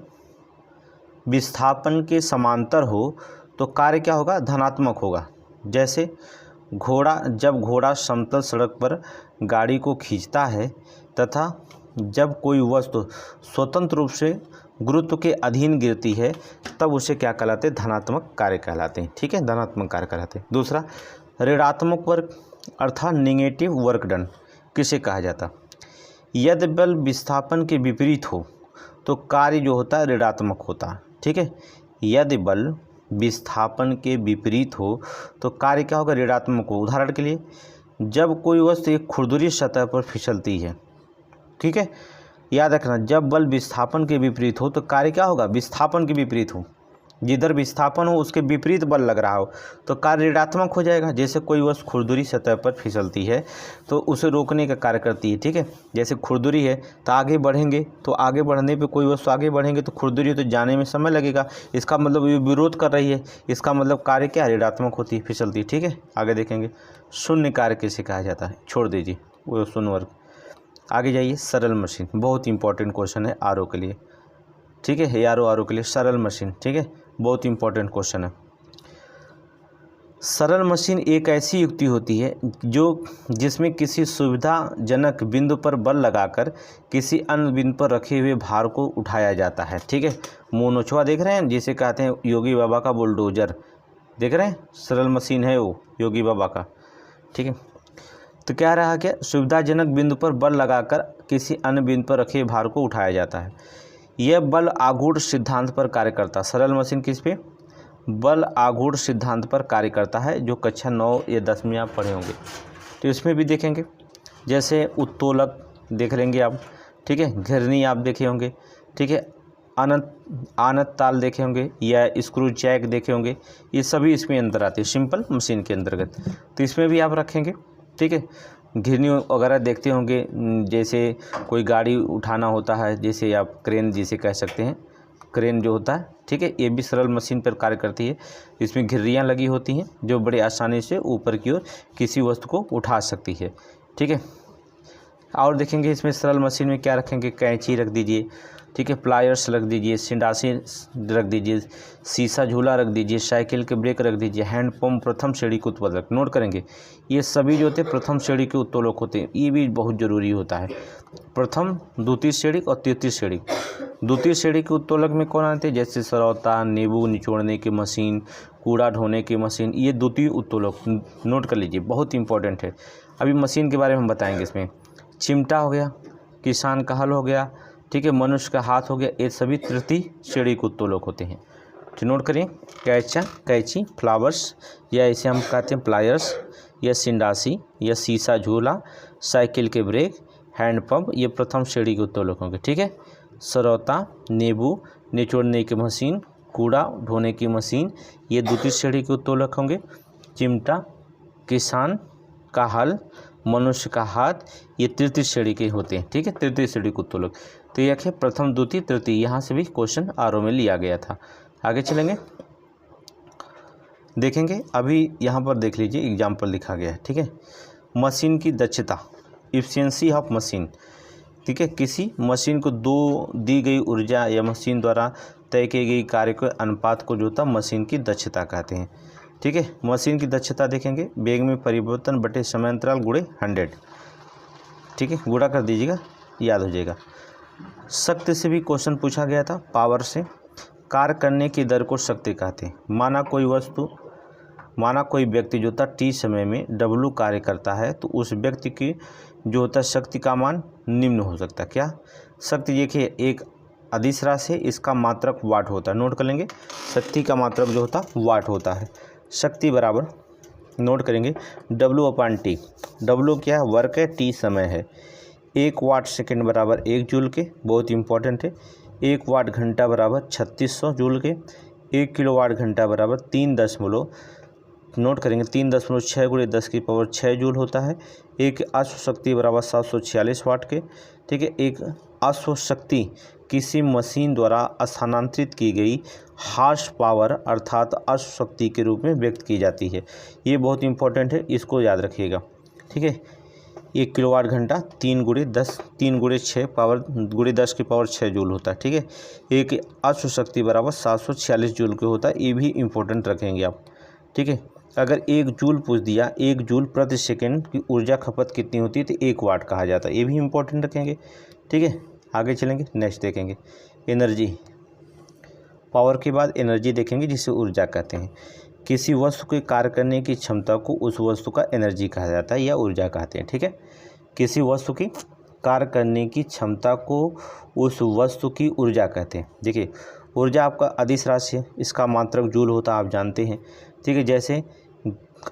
विस्थापन के समांतर हो तो कार्य क्या होगा, धनात्मक होगा। जैसे जब घोड़ा समतल सड़क पर गाड़ी को खींचता है तथा जब कोई वस्तु स्वतंत्र रूप से गुरुत्व के अधीन गिरती है तब उसे क्या कहलाते हैं, धनात्मक कार्य कहलाते हैं, ठीक है, धनात्मक कार्य कहलाते हैं। दूसरा, ऋणात्मक वर्क अर्थात नेगेटिव वर्क डन किसे कहा जाता, यदि बल विस्थापन के विपरीत हो तो कार्य जो होता है ऋणात्मक होता है, ठीक है। यदि बल विस्थापन के विपरीत हो तो कार्य क्या होगा, ऋणात्मक हो। उदाहरण के लिए, जब कोई वस्तु एक खुरदुरी सतह पर फिसलती है, ठीक है, याद रखना, जब बल विस्थापन के विपरीत हो तो कार्य क्या होगा, विस्थापन के विपरीत हो। जिधर विस्थापन हो उसके विपरीत बल लग रहा हो तो कार्य ऋणात्मक हो जाएगा। जैसे कोई वस्तु खुरदुरी सतह पर फिसलती है तो उसे रोकने का कार्य करती है, ठीक है। जैसे खुरदुरी है तो आगे बढ़ेंगे, तो आगे बढ़ने पे कोई वस्तु आगे बढ़ेंगे तो खुरदुरी तो जाने में समय लगेगा, इसका मतलब ये विरोध कर रही है, इसका मतलब कार्य क्या है, ऋणात्मक होती है, फिसलती, ठीक है। आगे देखेंगे शून्य कार्य किसे कहा जाता है, छोड़ दीजिए वो शून्य वर्ग। आगे जाइए, सरल मशीन, बहुत इंपॉर्टेंट क्वेश्चन है आरओ के लिए, ठीक है, आरओ के लिए सरल मशीन, ठीक है, बहुत इंपॉर्टेंट क्वेश्चन है। सरल मशीन एक ऐसी युक्ति होती है जिसमें किसी सुविधाजनक बिंदु पर बल लगाकर किसी अन्य बिंदु पर रखे हुए भार को उठाया जाता है, ठीक है। मोनोछुआ देख रहे हैं, जिसे कहते हैं योगी बाबा का बुलडोजर, देख रहे हैं, सरल मशीन है वो योगी बाबा का, ठीक है। तो क्या रहा, क्या सुविधाजनक बिंदु पर बल लगाकर किसी अन्य बिंदु पर रखे भार को उठाया जाता है। यह बल आघूर्ण सिद्धांत पर कार्य करता है। सरल मशीन किस पे, बल आघूर्ण सिद्धांत पर कार्य करता है, जो कक्षा 9 या 10 में आप पढ़े होंगे। तो इसमें भी देखेंगे, जैसे उत्तोलक देख लेंगे आप, ठीक है, घिरनी आप देखे होंगे, ठीक है, आनत ताल देखे होंगे या स्क्रू जैक देखे होंगे, ये सभी इसमें अंदर आते हैं सिंपल मशीन के अंतर्गत। तो इसमें भी आप रखेंगे, ठीक है। घिरनी वगैरह देखते होंगे, जैसे कोई गाड़ी उठाना होता है, जैसे आप क्रेन जिसे कह सकते हैं, क्रेन जो होता है, ठीक है, ये भी सरल मशीन पर कार्य करती है। इसमें घिर्रियाँ लगी होती हैं जो बड़े आसानी से ऊपर की ओर किसी वस्तु को उठा सकती है, ठीक है। और देखेंगे इसमें सरल मशीन में क्या रखेंगे, कैंची रख दीजिए, ठीक है, प्लायर्स रख दीजिए, सिंडासी रख दीजिए, शीशा झूला रख दीजिए, साइकिल के ब्रेक रख दीजिए, हैंड पंप प्रथम श्रेणी के उत्तोलक। नोट करेंगे, ये सभी जो होते हैं प्रथम श्रेणी के उत्तोलक होते हैं, ये भी बहुत ज़रूरी होता है। प्रथम, द्वितीय श्रेणी और तृतीय श्रेणी। द्वितीय श्रेणी के उत्तोलक में कौन आते हैं, जैसे सरौता, नींबू निचोड़ने की मशीन, कूड़ा ढोने की मशीन, ये द्वितीय उत्तोलक। नोट कर लीजिए, बहुत इंपॉर्टेंट है। अभी मशीन के बारे में हम बताएंगे। इसमें चिमटा हो गया, किसान का हल हो गया, ठीक है, मनुष्य का हाथ हो गया, ये सभी तृतीय श्रेणी के उत्तोलक होते हैं। तो नोट करें, कैंची, फ्लावर्स या इसे हम कहते हैं प्लायर्स, या सिंडासी या शीशा झूला, साइकिल के ब्रेक, हैंड पंप, ये प्रथम श्रेणी के उत्तोलक होंगे, ठीक है। सरौता, नींबू निचोड़ने की मशीन, कूड़ा ढोने की मशीन, ये द्वितीय श्रेणी के उत्तोलक होंगे। चिमटा, किसान का हल, मनुष्य का हाथ, ये तृतीय श्रेणी के होते हैं। ठीक है, तृतीय श्रेणी के उत्तोलक। तो ये है प्रथम, द्वितीय, तृतीय, यहाँ से भी क्वेश्चन आरओ में लिया गया था। आगे चलेंगे, देखेंगे। अभी यहाँ पर देख लीजिए एग्जाम्पल लिखा गया है। ठीक है, मशीन की दक्षता, इफिशियंसी ऑफ मशीन। ठीक है, किसी मशीन को दी गई ऊर्जा या मशीन द्वारा तय की गई कार्य के अनुपात को जो होता है मशीन की दक्षता कहते हैं। ठीक है, मशीन की दक्षता देखेंगे, वेग में परिवर्तन बटे समय अंतराल गुणे 100। ठीक है, गुणा कर दीजिएगा, याद हो जाएगा। शक्ति से भी क्वेश्चन पूछा गया था, पावर से। कार्य करने की दर को शक्ति कहते हैं। माना कोई व्यक्ति जो होता टी समय में W कार्य करता है, तो उस व्यक्ति की जो होता शक्ति का मान निम्न हो सकता है। क्या शक्ति? देखिए, एक अदिश राशि है, इसका मात्रक वाट होता है। नोट कर लेंगे, शक्ति का मात्रक जो होता वाट होता है। शक्ति बराबर नोट करेंगे W/T। W क्या है? वर्क है, T समय है। 1 वाट सेकेंड बराबर 1 जूल के, बहुत इंपॉर्टेंट है। 1 वाट घंटा बराबर 3600 जूल के। 1 किलोवाट घंटा बराबर 3 नोट करेंगे 3.6 × 10⁻6 जूल होता है। एक अश्व शक्ति बराबर 746 वाट के। ठीक है, एक अश्व शक्ति किसी मशीन द्वारा स्थानांतरित की गई हार्स पावर अर्थात अश्व शक्ति के रूप में व्यक्त की जाती है। ये बहुत इंपॉर्टेंट है, इसको याद रखिएगा। ठीक है, 1 किलोवाट घंटा 3 × 10⁻6 जूल होता है। ठीक है, एक अश्व शक्ति बराबर 746 जूल के होता है, ये भी इंपॉर्टेंट रखेंगे आप। ठीक है, अगर 1 जूल पूछ दिया, 1 जूल प्रति सेकंड की ऊर्जा खपत कितनी होती है, तो 1 वाट कहा जाता है, ये भी इंपॉर्टेंट रखेंगे। ठीक है, आगे चलेंगे, नेक्स्ट देखेंगे एनर्जी। पावर के बाद एनर्जी देखेंगे, जिसे ऊर्जा कहते हैं। किसी वस्तु के कार्य करने की क्षमता को उस वस्तु का एनर्जी कहा जाता है या ऊर्जा कहते हैं। ठीक है, किसी वस्तु की कार्य करने की क्षमता को उस वस्तु की ऊर्जा कहते हैं। देखिए, ऊर्जा आपका अदिश राशि है, इसका मात्रक जूल होता है, आप जानते हैं। ठीक है, जैसे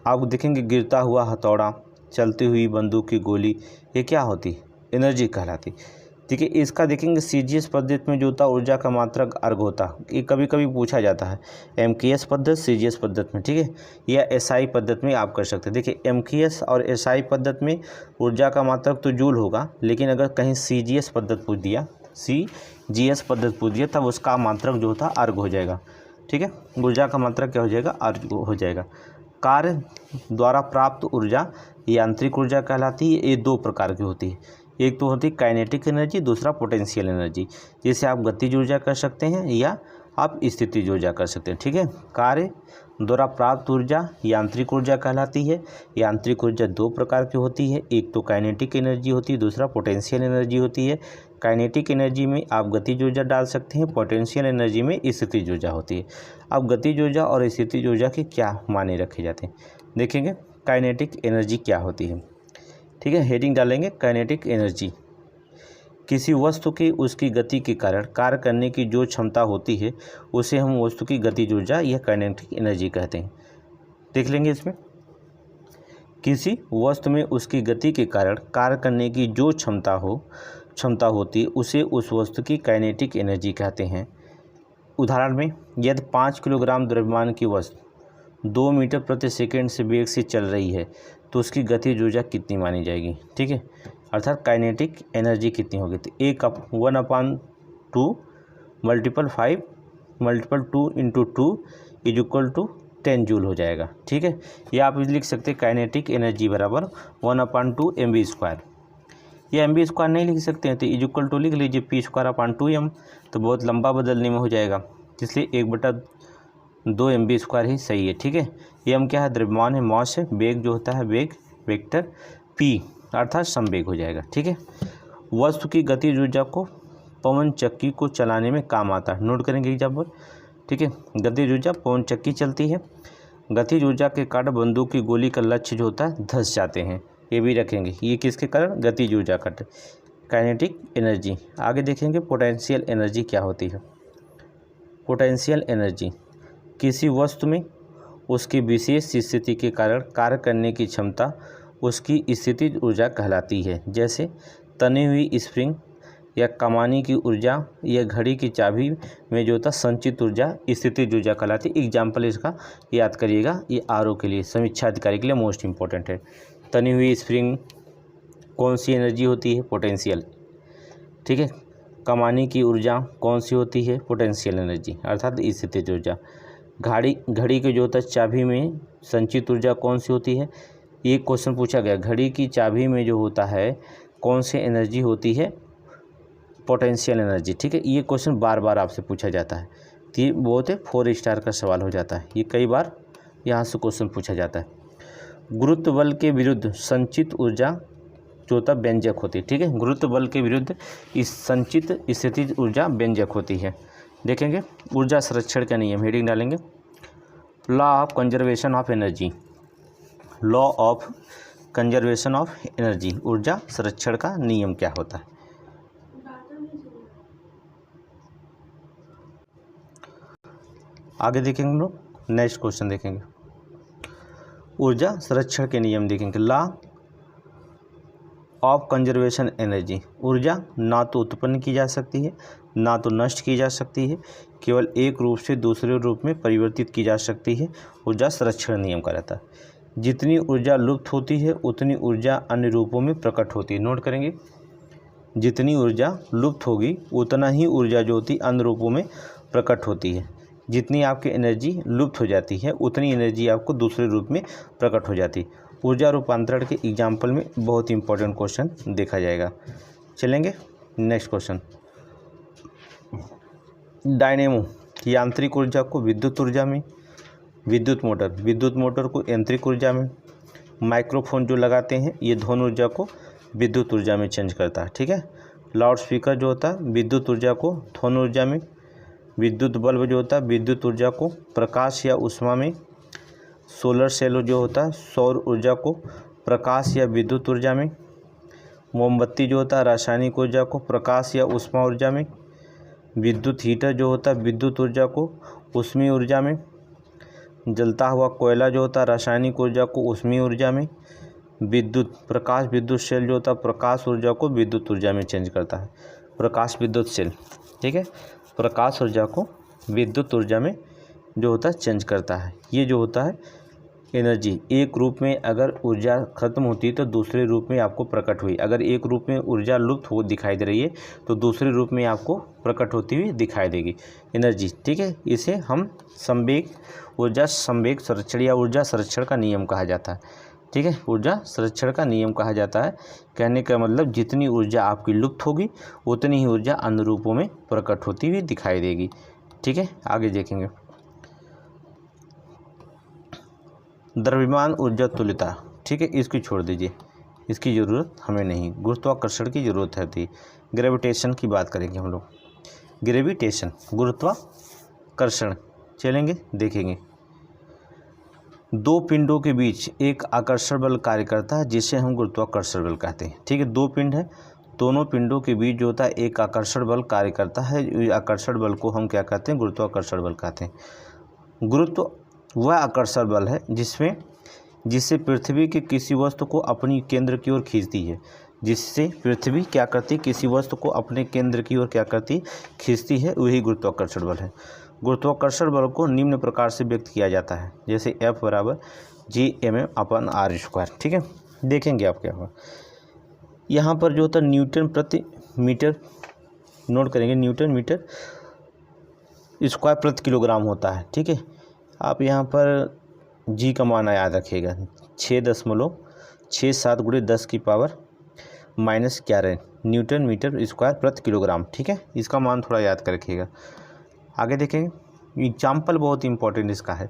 आप देखेंगे गिरता हुआ हथौड़ा, चलती हुई बंदूक की गोली, ये क्या होती? एनर्जी कहलाती। ठीक है, इसका देखेंगे CGS पद्धति में जो होता ऊर्जा का मात्रक अर्घ होता, ये कभी कभी पूछा जाता है। MKS पद्धति, CGS पद्धति में। ठीक है, या SI पद्धति में आप कर सकते हैं। देखिए, MKS और SI पद्धति में ऊर्जा का मात्रक तो जूल होगा, लेकिन अगर कहीं CGS पद्धति पूछ दिया, CGS पद्धति पूछ दिया, तब उसका मात्रक जो होता अर्घ हो जाएगा। ठीक है, ऊर्जा का मात्रक क्या हो जाएगा? अर्घ हो जाएगा। कार्य द्वारा प्राप्त ऊर्जा यांत्रिक ऊर्जा कहलाती है। ये 2 प्रकार की होती है, एक तो होती है काइनेटिक एनर्जी, दूसरा पोटेंशियल एनर्जी। जिसे आप गतिज ऊर्जा कर सकते हैं या आप स्थितिज ऊर्जा कर सकते हैं। ठीक है, कार्य द्वारा प्राप्त ऊर्जा यांत्रिक ऊर्जा कहलाती है। यांत्रिक ऊर्जा 2 प्रकार की होती है, एक तो काइनेटिक एनर्जी होती है, दूसरा पोटेंशियल एनर्जी होती है। काइनेटिक एनर्जी में आप गतिज ऊर्जा डाल सकते हैं, पोटेंशियल एनर्जी में स्थितिज ऊर्जा होती है। अब गतिज ऊर्जा और स्थितिज ऊर्जा के क्या मायने रखे जाते हैं, देखेंगे। काइनेटिक एनर्जी क्या होती है? ठीक है, हेडिंग डालेंगे काइनेटिक एनर्जी। किसी वस्तु की उसकी गति के कारण कार्य करने की जो क्षमता होती है, उसे हम वस्तु की गतिज ऊर्जा या काइनेटिक एनर्जी कहते हैं। देख लेंगे इसमें, किसी वस्तु में उसकी गति के कारण कार्य करने की जो क्षमता होती है, उसे उस वस्तु की काइनेटिक एनर्जी कहते हैं। उदाहरण में, यदि 5 किलोग्राम द्रव्यमान की वस्तु 2 मीटर प्रति सेकंड से वेग से चल रही है, तो उसकी गतिज ऊर्जा कितनी मानी जाएगी? ठीक है, अर्थात काइनेटिक एनर्जी कितनी होगी? तो 1/2 × 5 × 2 × 2 = 10 जूल हो जाएगा। ठीक है, या आप लिख सकते हैं काइनेटिक एनर्जी बराबर 1/2 mv²। या mv² नहीं लिख सकते हैं तो = लिख लीजिए p²/2m, तो बहुत लंबा बदलने में हो जाएगा, इसलिए 1/2 mv² ही सही है। ठीक है, m क्या है? द्रव्यमान है, मॉस है। वेग जो होता है वेग वेक्टर p अर्थात संवेग हो जाएगा। ठीक है, वस्तु की गतिज ऊर्जा को पवन चक्की को चलाने में काम आता है। नोट करेंगे एग्जाम्पल। ठीक है, गतिज ऊर्जा, पवन चक्की चलती है। गतिज ऊर्जा के कारण बंदूक की गोली का लक्ष्य जो होता है धंस जाते हैं, ये भी रखेंगे। ये किसके कारण? गतिज ऊर्जा का, काइनेटिक एनर्जी। आगे देखेंगे पोटेंशियल एनर्जी क्या होती है। पोटेंशियल एनर्जी किसी वस्तु में उसकी विशेष स्थिति के कारण कार्य करने की क्षमता उसकी स्थितिज ऊर्जा कहलाती है। जैसे तनी हुई स्प्रिंग या कमानी की ऊर्जा या घड़ी की चाबी में जो होता संचित ऊर्जा स्थितिज ऊर्जा कहलाती है। एग्जाम्पल इसका याद करिएगा, ये आरओ के लिए, समीक्षा अधिकारी के लिए मोस्ट इंपॉर्टेंट है। तनी हुई स्प्रिंग कौन सी एनर्जी होती है? पोटेंशियल। ठीक है। कमानी की ऊर्जा कौन सी होती है? पोटेंशियल एनर्जी अर्थात स्थितिज ऊर्जा। घड़ी के जो होता है चाबी में संचित ऊर्जा कौन सी होती है? ये क्वेश्चन पूछा गया, घड़ी की चाबी में जो होता है कौन सी एनर्जी होती है? Potential energy. ठीक है, ये क्वेश्चन बार बार आपसे पूछा जाता है, तो ये बहुत 4 स्टार का सवाल हो जाता है, ये कई बार यहाँ से क्वेश्चन पूछा जाता है। गुरुत्व बल के विरुद्ध संचित ऊर्जा जो होता व्यंजक होती है। ठीक है, गुरुत्व बल के विरुद्ध इस संचित स्थितिज ऊर्जा व्यंजक होती है। देखेंगे ऊर्जा संरक्षण का नियम, हेडिंग डालेंगे law of conservation of energy. Law of conservation of energy, ऊर्जा संरक्षण का नियम क्या होता है? आगे देखेंगे हम लोग, नेक्स्ट क्वेश्चन देखेंगे, ऊर्जा संरक्षण के नियम देखेंगे। लॉ ऑफ कंजर्वेशन एनर्जी, ऊर्जा ना तो उत्पन्न की जा सकती है ना तो नष्ट की जा सकती है, केवल एक रूप से दूसरे रूप में परिवर्तित की जा सकती है। ऊर्जा संरक्षण नियम का रहता है। जितनी ऊर्जा लुप्त होती है उतनी ऊर्जा अन्य रूपों में प्रकट होती है। नोट करेंगे, जितनी ऊर्जा लुप्त होगी उतना ही ऊर्जा जो होती अन्य रूपों में प्रकट होती है। जितनी आपकी एनर्जी लुप्त हो जाती है उतनी एनर्जी आपको दूसरे रूप में प्रकट हो जाती है। ऊर्जा रूपांतरण के एग्जाम्पल में बहुत इंपॉर्टेंट क्वेश्चन देखा जाएगा। चलेंगे नेक्स्ट क्वेश्चन, डायनेमो यांत्रिक ऊर्जा को विद्युत ऊर्जा में, विद्युत मोटर को यांत्रिक ऊर्जा में, माइक्रोफोन जो लगाते हैं ये ध्वनि ऊर्जा को विद्युत ऊर्जा में चेंज करता है। ठीक है, लाउड स्पीकर जो होता है विद्युत ऊर्जा को ध्वनि ऊर्जा में, विद्युत बल्ब जो होता है विद्युत ऊर्जा को प्रकाश या ऊष्मा में, सोलर सेल जो होता है सौर ऊर्जा को प्रकाश या विद्युत ऊर्जा में, मोमबत्ती जो होता है रासायनिक ऊर्जा को प्रकाश या ऊष्मा ऊर्जा में, विद्युत हीटर जो होता है विद्युत ऊर्जा को ऊष्मीय ऊर्जा में, जलता हुआ कोयला जो होता है रासायनिक ऊर्जा को ऊष्मीय ऊर्जा में, विद्युत सेल जो होता है प्रकाश ऊर्जा को विद्युत ऊर्जा में चेंज करता है, प्रकाश विद्युत सेल। ठीक है, प्रकाश ऊर्जा को विद्युत ऊर्जा में जो होता है चेंज करता है। ये जो होता है एनर्जी, एक रूप में अगर ऊर्जा खत्म होती है तो दूसरे रूप में आपको प्रकट हुई, अगर एक रूप में ऊर्जा लुप्त हो दिखाई दे रही है तो दूसरे रूप में आपको प्रकट होती हुई दिखाई देगी एनर्जी। ठीक है, इसे हम ऊर्जा संवेग संरक्षण या ऊर्जा संरक्षण का नियम कहा जाता है। ठीक है, ऊर्जा संरक्षण का नियम कहा जाता है। कहने का मतलब जितनी ऊर्जा आपकी लुप्त होगी उतनी ही ऊर्जा अन्य रूपों में प्रकट होती हुई दिखाई देगी। ठीक है, आगे देखेंगे द्रव्यमान ऊर्जा तुल्यता। ठीक है, इसकी छोड़ दीजिए, इसकी ज़रूरत हमें नहीं, गुरुत्वाकर्षण की ज़रूरत है। ग्रेविटेशन की बात करेंगे हम लोग, ग्रेविटेशन गुरुत्वाकर्षण। चलेंगे देखेंगे, दो पिंडों के बीच एक आकर्षण बल कार्य करता है जिसे हम गुरुत्वाकर्षण बल कहते हैं। ठीक है, दो पिंड है, दोनों पिंडों के बीच जो होता है एक आकर्षण बल कार्य करता है, आकर्षण बल को हम क्या कहते हैं? गुरुत्वाकर्षण बल कहते हैं। गुरुत्व वह आकर्षण बल है जिससे पृथ्वी के किसी वस्तु को अपनी केंद्र की ओर खींचती है, जिससे पृथ्वी क्या करती है? किसी वस्तु को अपने केंद्र की ओर क्या करती? खींचती है, वही गुरुत्वाकर्षण बल है। गुरुत्वाकर्षण बल को निम्न प्रकार से व्यक्त किया जाता है, जैसे F = G/m/r²। ठीक है, देखेंगे आप क्या होगा यहाँ पर जो होता है न्यूटन प्रति मीटर, नोट करेंगे न्यूटन मीटर स्क्वायर प्रति किलोग्राम होता है। ठीक है, आप यहाँ पर जी का मान याद रखिएगा, 6.67 × 10⁻⁻11 न्यूटन मीटर स्क्वायर प्रति किलोग्राम। ठीक है, इसका मान थोड़ा याद कर रखिएगा। आगे देखेंगे, एग्जाम्पल बहुत इंपॉर्टेंट इसका है।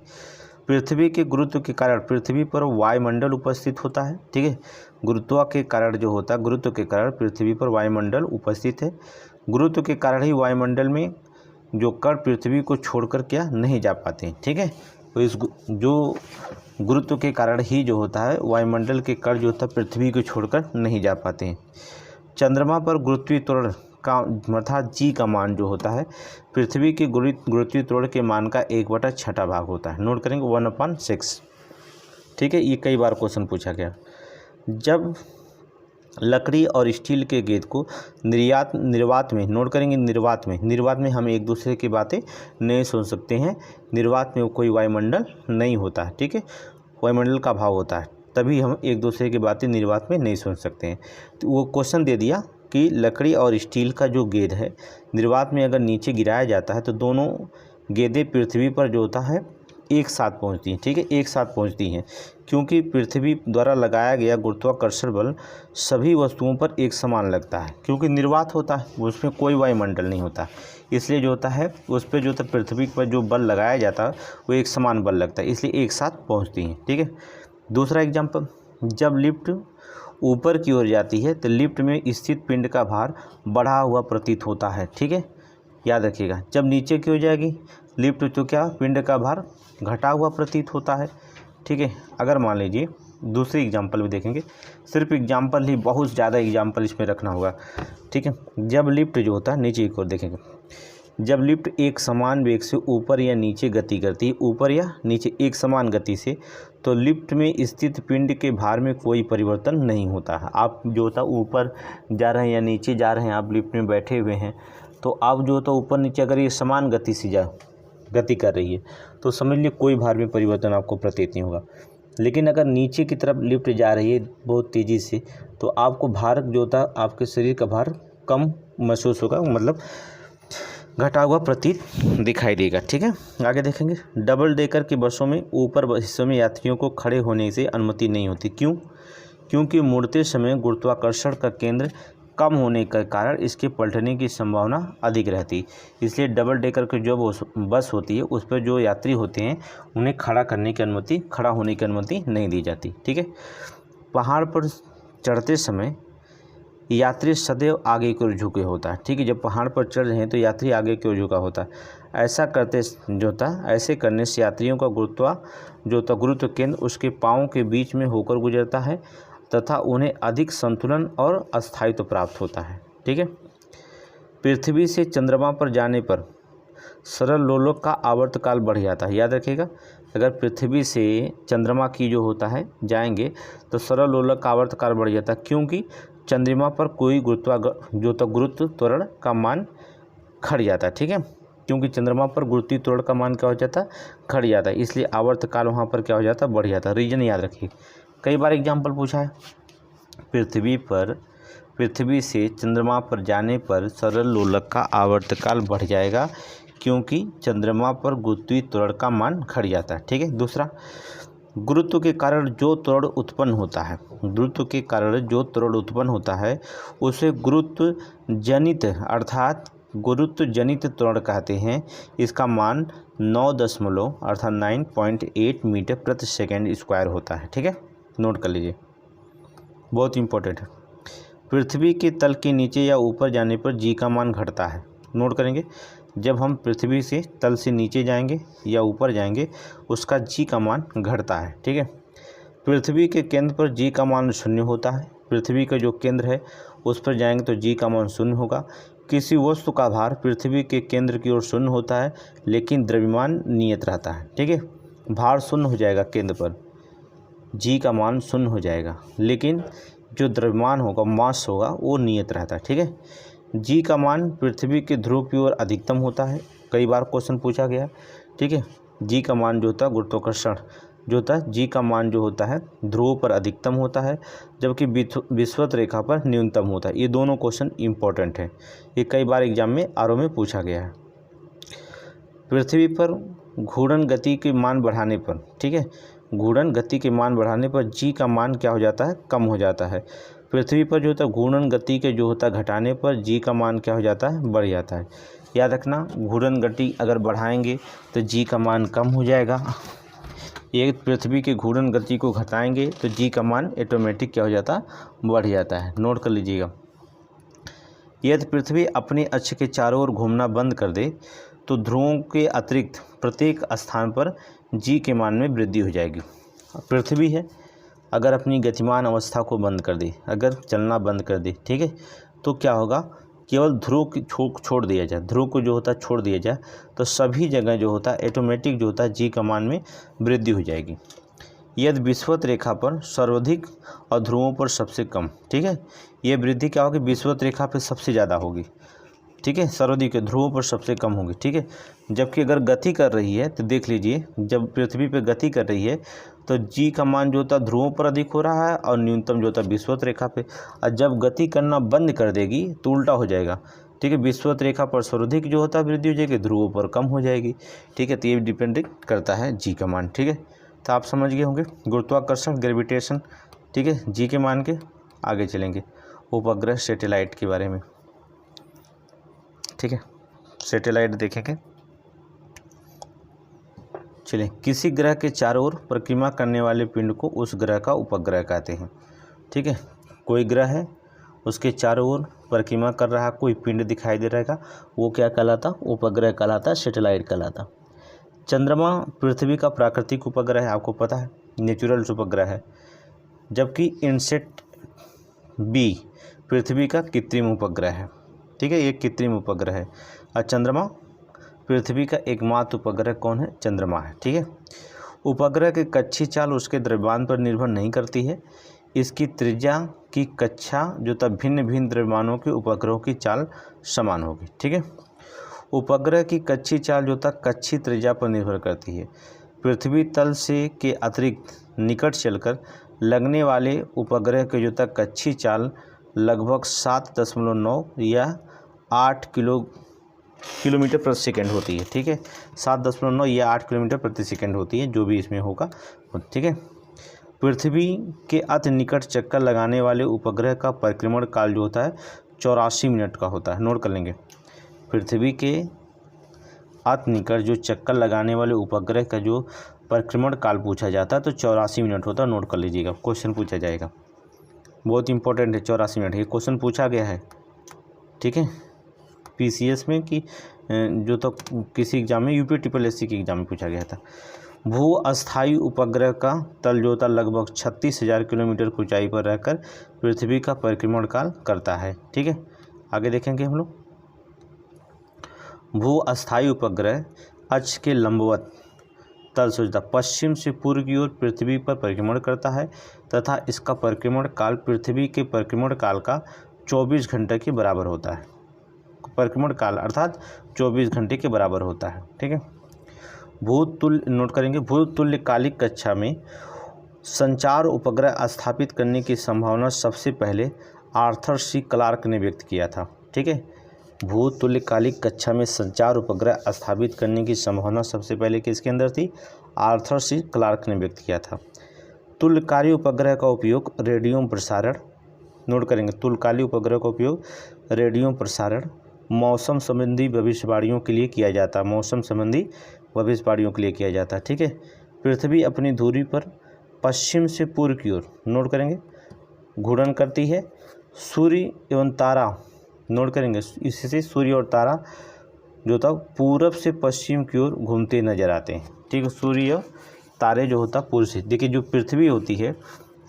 पृथ्वी के गुरुत्व के कारण पृथ्वी पर वायुमंडल उपस्थित होता है। ठीक है, गुरुत्व के कारण जो होता है, गुरुत्व के कारण पृथ्वी पर वायुमंडल उपस्थित है। गुरुत्व के कारण ही वायुमंडल में जो कण पृथ्वी को छोड़कर क्या नहीं जा पाते। ठीक है, तो इस जो गुरुत्व के कारण ही जो होता है वायुमंडल के कण जो होता है पृथ्वी को छोड़कर नहीं जा पाते हैं। चंद्रमा पर गुरुत्वीय त्वरण का अर्थात जी का मान जो होता है पृथ्वी के गुरुत्वीय त्वरण के मान का 1/6 भाग होता है। नोट करेंगे 1/6। ठीक है, ये कई बार क्वेश्चन पूछा गया। जब लकड़ी और स्टील के गेंद को निर्वात में, नोट करेंगे, निर्वात में हम एक दूसरे की बातें नहीं सुन सकते हैं। निर्वात में कोई वायुमंडल नहीं होता है, ठीक है, वायुमंडल का अभाव होता है, तभी हम एक दूसरे की बातें निर्वात में नहीं सुन सकते हैं। तो वो क्वेश्चन दे दिया कि लकड़ी और स्टील का जो गेंद है निर्वात में अगर नीचे गिराया जाता है तो दोनों गेंदें पृथ्वी पर जो होता है एक साथ पहुंचती हैं, ठीक है, एक साथ पहुंचती हैं, क्योंकि पृथ्वी द्वारा लगाया गया गुरुत्वाकर्षण बल सभी वस्तुओं पर एक समान लगता है, क्योंकि निर्वात होता है, उसमें कोई वायुमंडल नहीं होता, इसलिए जो होता है उस पर जो होता है पृथ्वी पर जो बल लगाया जाता है वो एक समान बल लगता है, इसलिए एक साथ पहुँचती हैं, ठीक है। दूसरा एग्जाम्पल, जब लिफ्ट ऊपर की ओर जाती है तो लिफ्ट में स्थित पिंड का भार बढ़ा हुआ प्रतीत होता है, ठीक है, याद रखिएगा। जब नीचे की ओर जाएगी लिफ्ट तो क्या, पिंड का भार घटा हुआ प्रतीत होता है, ठीक है। अगर मान लीजिए दूसरी एग्जाम्पल भी देखेंगे, सिर्फ एग्जाम्पल ही, बहुत ज़्यादा एग्जाम्पल इसमें रखना होगा, ठीक है। जब लिफ्ट जो होता है नीचे की ओर देखेंगे, जब लिफ्ट एक समान वेग से ऊपर या नीचे गति करती है, ऊपर या नीचे एक समान गति से, तो लिफ्ट में स्थित पिंड के भार में कोई परिवर्तन नहीं होता है। आप जो होता ऊपर जा रहे हैं या नीचे जा रहे हैं, आप लिफ्ट में बैठे हुए हैं, तो आप जो होता ऊपर नीचे अगर ये समान गति से गति कर रही है तो समझ लीजिए कोई भार में परिवर्तन आपको प्रतीत नहीं होगा। लेकिन अगर नीचे की तरफ लिफ्ट जा रही है बहुत तेज़ी से तो आपको भार जो होता है, आपके शरीर का भार कम महसूस होगा, मतलब घटा हुआ प्रतीत दिखाई देगा, ठीक है। आगे देखेंगे, डबल डेकर की बसों में ऊपर हिस्सों में यात्रियों को खड़े होने से अनुमति नहीं होती, क्यों? क्योंकि मुड़ते समय गुरुत्वाकर्षण का केंद्र कम होने के कारण इसके पलटने की संभावना अधिक रहती, इसलिए डबल डेकर की जो बस होती है उस पर जो यात्री होते हैं उन्हें खड़ा होने की अनुमति नहीं दी जाती, ठीक है। पहाड़ पर चढ़ते समय यात्री सदैव आगे की ओर झुके होता है, ठीक है, जब पहाड़ पर चढ़ रहे हैं तो यात्री आगे की ओर झुका होता है। ऐसे करने से यात्रियों का गुरुत्व केंद्र उसके पाँव के बीच में होकर गुजरता है तथा उन्हें अधिक संतुलन और अस्थायित्व प्राप्त होता है, ठीक है। पृथ्वी से चंद्रमा पर जाने पर सरल लोलक का आवर्तकाल बढ़ जाता है, याद रखिएगा। अगर पृथ्वी से चंद्रमा की जो होता है जाएंगे तो सरल लोलक का आवर्तकाल बढ़ जाता है, क्योंकि चंद्रमा पर कोई गुरुत्व त्वरण का मान घट जाता है, ठीक है, क्योंकि चंद्रमा पर गुरुत्व त्वरण का मान क्या हो जाता है, घट जाता है, इसलिए आवर्तकाल वहाँ पर क्या हो जाता है, बढ़ जाता है। रीजन याद रखिए, कई बार एग्जाम्पल पूछा है, पृथ्वी से चंद्रमा पर जाने पर सरल लोलक का आवर्तकाल बढ़ जाएगा, क्योंकि चंद्रमा पर गुरुत्व त्वरण का मान घट जाता है, ठीक है। दूसरा, गुरुत्व के कारण जो त्वरण उत्पन्न होता है उसे गुरुत्व जनित त्वरण कहते हैं। इसका मान 9.8 मीटर प्रति सेकंड स्क्वायर होता है, ठीक है, नोट कर लीजिए, बहुत इंपॉर्टेंट है। पृथ्वी के तल के नीचे या ऊपर जाने पर जी का मान घटता है, नोट करेंगे, जब हम पृथ्वी से तल से नीचे जाएंगे या ऊपर जाएंगे उसका जी का मान घटता है, ठीक है। पृथ्वी के केंद्र पर जी का मान 0 होता है, पृथ्वी का जो केंद्र है उस पर जाएंगे तो जी का मान 0 होगा। किसी वस्तु का भार पृथ्वी के केंद्र की ओर 0 होता है लेकिन द्रव्यमान नियत रहता है, ठीक है, भार 0 हो जाएगा केंद्र पर, जी का मान 0 हो जाएगा, लेकिन जो द्रव्यमान होगा, मास होगा, वो नियत रहता है, ठीक है। जी का मान पृथ्वी के ध्रुव की ओर अधिकतम होता है, कई बार क्वेश्चन पूछा गया, ठीक है। जी का मान जो होता है गुरुत्वाकर्षण जो होता है, जी का मान जो होता है ध्रुव पर अधिकतम होता है जबकि विषुवत रेखा पर न्यूनतम होता है। ये दोनों क्वेश्चन इंपॉर्टेंट है, ये कई बार एग्जाम में आरओ में पूछा गया है। पृथ्वी पर घूर्णन गति के मान बढ़ाने पर, ठीक है, घूर्णन गति के मान बढ़ाने पर जी का मान क्या हो जाता है, कम हो जाता है। पृथ्वी पर जो होता है घूर्णन गति के जो होता है घटाने पर जी का मान क्या हो जाता है, बढ़ जाता है। याद रखना, घूर्णन गति अगर बढ़ाएंगे तो जी का मान कम हो जाएगा, एक पृथ्वी की घूर्णन गति को घटाएंगे तो जी का मान ऑटोमेटिक क्या हो जाता है, बढ़ जाता है। नोट कर लीजिएगा, यदि पृथ्वी अपने अक्ष के चारों ओर घूमना बंद कर दे तो ध्रुवों के अतिरिक्त प्रत्येक स्थान पर जी के मान में वृद्धि हो जाएगी। पृथ्वी है, अगर अपनी गतिमान अवस्था को बंद कर दे, अगर चलना बंद कर दे, ठीक है, तो क्या होगा, केवल ध्रुव की छोड़ दिया जाए, ध्रुव को जो होता है छोड़ दिया जाए तो सभी जगह जो होता है ऑटोमेटिक जो होता है जी का मान में वृद्धि हो जाएगी। यदि विषुवत रेखा पर सर्वाधिक और ध्रुवों पर सबसे कम। ठीक है, ये वृद्धि क्या होगी, विषुवत रेखा पर सबसे ज़्यादा होगी। ठीक है, सर्वाधिक ध्रुवों पर सबसे कम होगी। ठीक है, जबकि अगर गति कर रही है तो देख लीजिए, जब पृथ्वी पर गति कर रही है तो जी का मान जो होता है ध्रुवों पर अधिक हो रहा है और न्यूनतम जो होता है विषुवत रेखा पे। और जब गति करना बंद कर देगी तो उल्टा हो जाएगा। ठीक है, विषुवत रेखा पर सर्वाधिक जो होता है वृद्धि हो जाएगी, ध्रुवों पर कम हो जाएगी। ठीक है, तो ये डिपेंड करता है जी का मान। ठीक है, तो आप समझ गए होंगे गुरुत्वाकर्षण, ग्रेविटेशन। ठीक है, जी के मान के आगे चलेंगे उपग्रह सैटेलाइट के बारे में। ठीक है, सैटेलाइट देखेंगे। चलिए, किसी ग्रह के चारों ओर परिक्रमा करने वाले पिंड को उस ग्रह का उपग्रह कहते हैं। ठीक है, कोई ग्रह है उसके चारों ओर परिक्रमा कर रहा कोई पिंड दिखाई दे रहेगा, वो क्या कहलाता, उपग्रह कहलाता, सैटेलाइट कहलाता। चंद्रमा पृथ्वी का प्राकृतिक उपग्रह है, आपको पता है, नेचुरल उपग्रह है। जबकि इनसेट बी पृथ्वी का कृत्रिम उपग्रह है। ठीक है, ये कृत्रिम उपग्रह है। और चंद्रमा पृथ्वी का एकमात्र उपग्रह कौन है, चंद्रमा है। ठीक है, उपग्रह की कक्षीय चाल उसके द्रव्यमान पर निर्भर नहीं करती है। इसकी त्रिज्या की कक्षा जो तब भिन्न भिन्न द्रव्यमानों के उपग्रहों की चाल समान होगी। ठीक है, उपग्रह की कक्षीय चाल जो तक कक्षीय त्रिज्या पर निर्भर करती है। पृथ्वी तल से के अतिरिक्त निकट चलकर लगने वाले उपग्रह के जो तक कक्षीय चाल लगभग 7.9 या 8 किलोमीटर प्रति सेकंड होती है। ठीक है, 7.9 या 8 किलोमीटर प्रति सेकंड होती है, जो भी इसमें होगा। ठीक है, पृथ्वी के अति निकट चक्कर लगाने वाले उपग्रह का परिक्रमण काल जो होता है 84 मिनट का होता है। नोट कर लेंगे, पृथ्वी के अति निकट जो चक्कर लगाने वाले उपग्रह का जो परिक्रमण काल पूछा जाता है तो 84 मिनट होता है। नोट कर लीजिएगा, क्वेश्चन पूछा जाएगा, बहुत इंपॉर्टेंट है। 84 मिनट ये क्वेश्चन पूछा गया है। ठीक है, पीसीएस में कि जो तो किसी एग्जाम में, यूपी SSC के एग्जाम में पूछा गया था। भू अस्थायी उपग्रह का तल जो होता लगभग 36,000 किलोमीटर की ऊंचाई पर रहकर पृथ्वी का परिक्रमण काल करता है। ठीक है, आगे देखेंगे हम लोग। भू अस्थायी उपग्रह अक्ष के लंबवत तल से पश्चिम से पूर्व की ओर पृथ्वी पर परिक्रमण करता है तथा इसका परिक्रमण काल पृथ्वी के परिक्रमण काल का 24 घंटे के बराबर होता है। परिक्रमण काल अर्थात 24 घंटे के बराबर होता है। ठीक है, भूतुल्य, नोट करेंगे, भूतुल्यकालिक कक्षा में संचार उपग्रह स्थापित करने की संभावना सबसे पहले आर्थर सी क्लार्क ने व्यक्त किया था। ठीक है, भूतुल्यकालिक कक्षा में संचार उपग्रह स्थापित करने की संभावना सबसे पहले किसके अंदर थी, आर्थर सी क्लार्क ने व्यक्त किया था। तुल्यकारी उपग्रह का उपयोग रेडियो प्रसारण, नोट करेंगे, तुल्यकारी उपग्रह का उपयोग रेडियो प्रसारण, मौसम संबंधी भविष्यवाणियों के लिए किया जाता है। मौसम संबंधी भविष्यवाणियों के लिए किया जाता है। ठीक है, पृथ्वी अपनी धुरी पर पश्चिम से पूर्व की ओर, नोट करेंगे, घूर्णन करती है। सूर्य एवं तारा, नोट करेंगे, इससे सूर्य और तारा जो था पूरब से पश्चिम की ओर घूमते नजर आते हैं। ठीक है, सूर्य और तारे जो होता पूर्व से, देखिए जो पृथ्वी होती है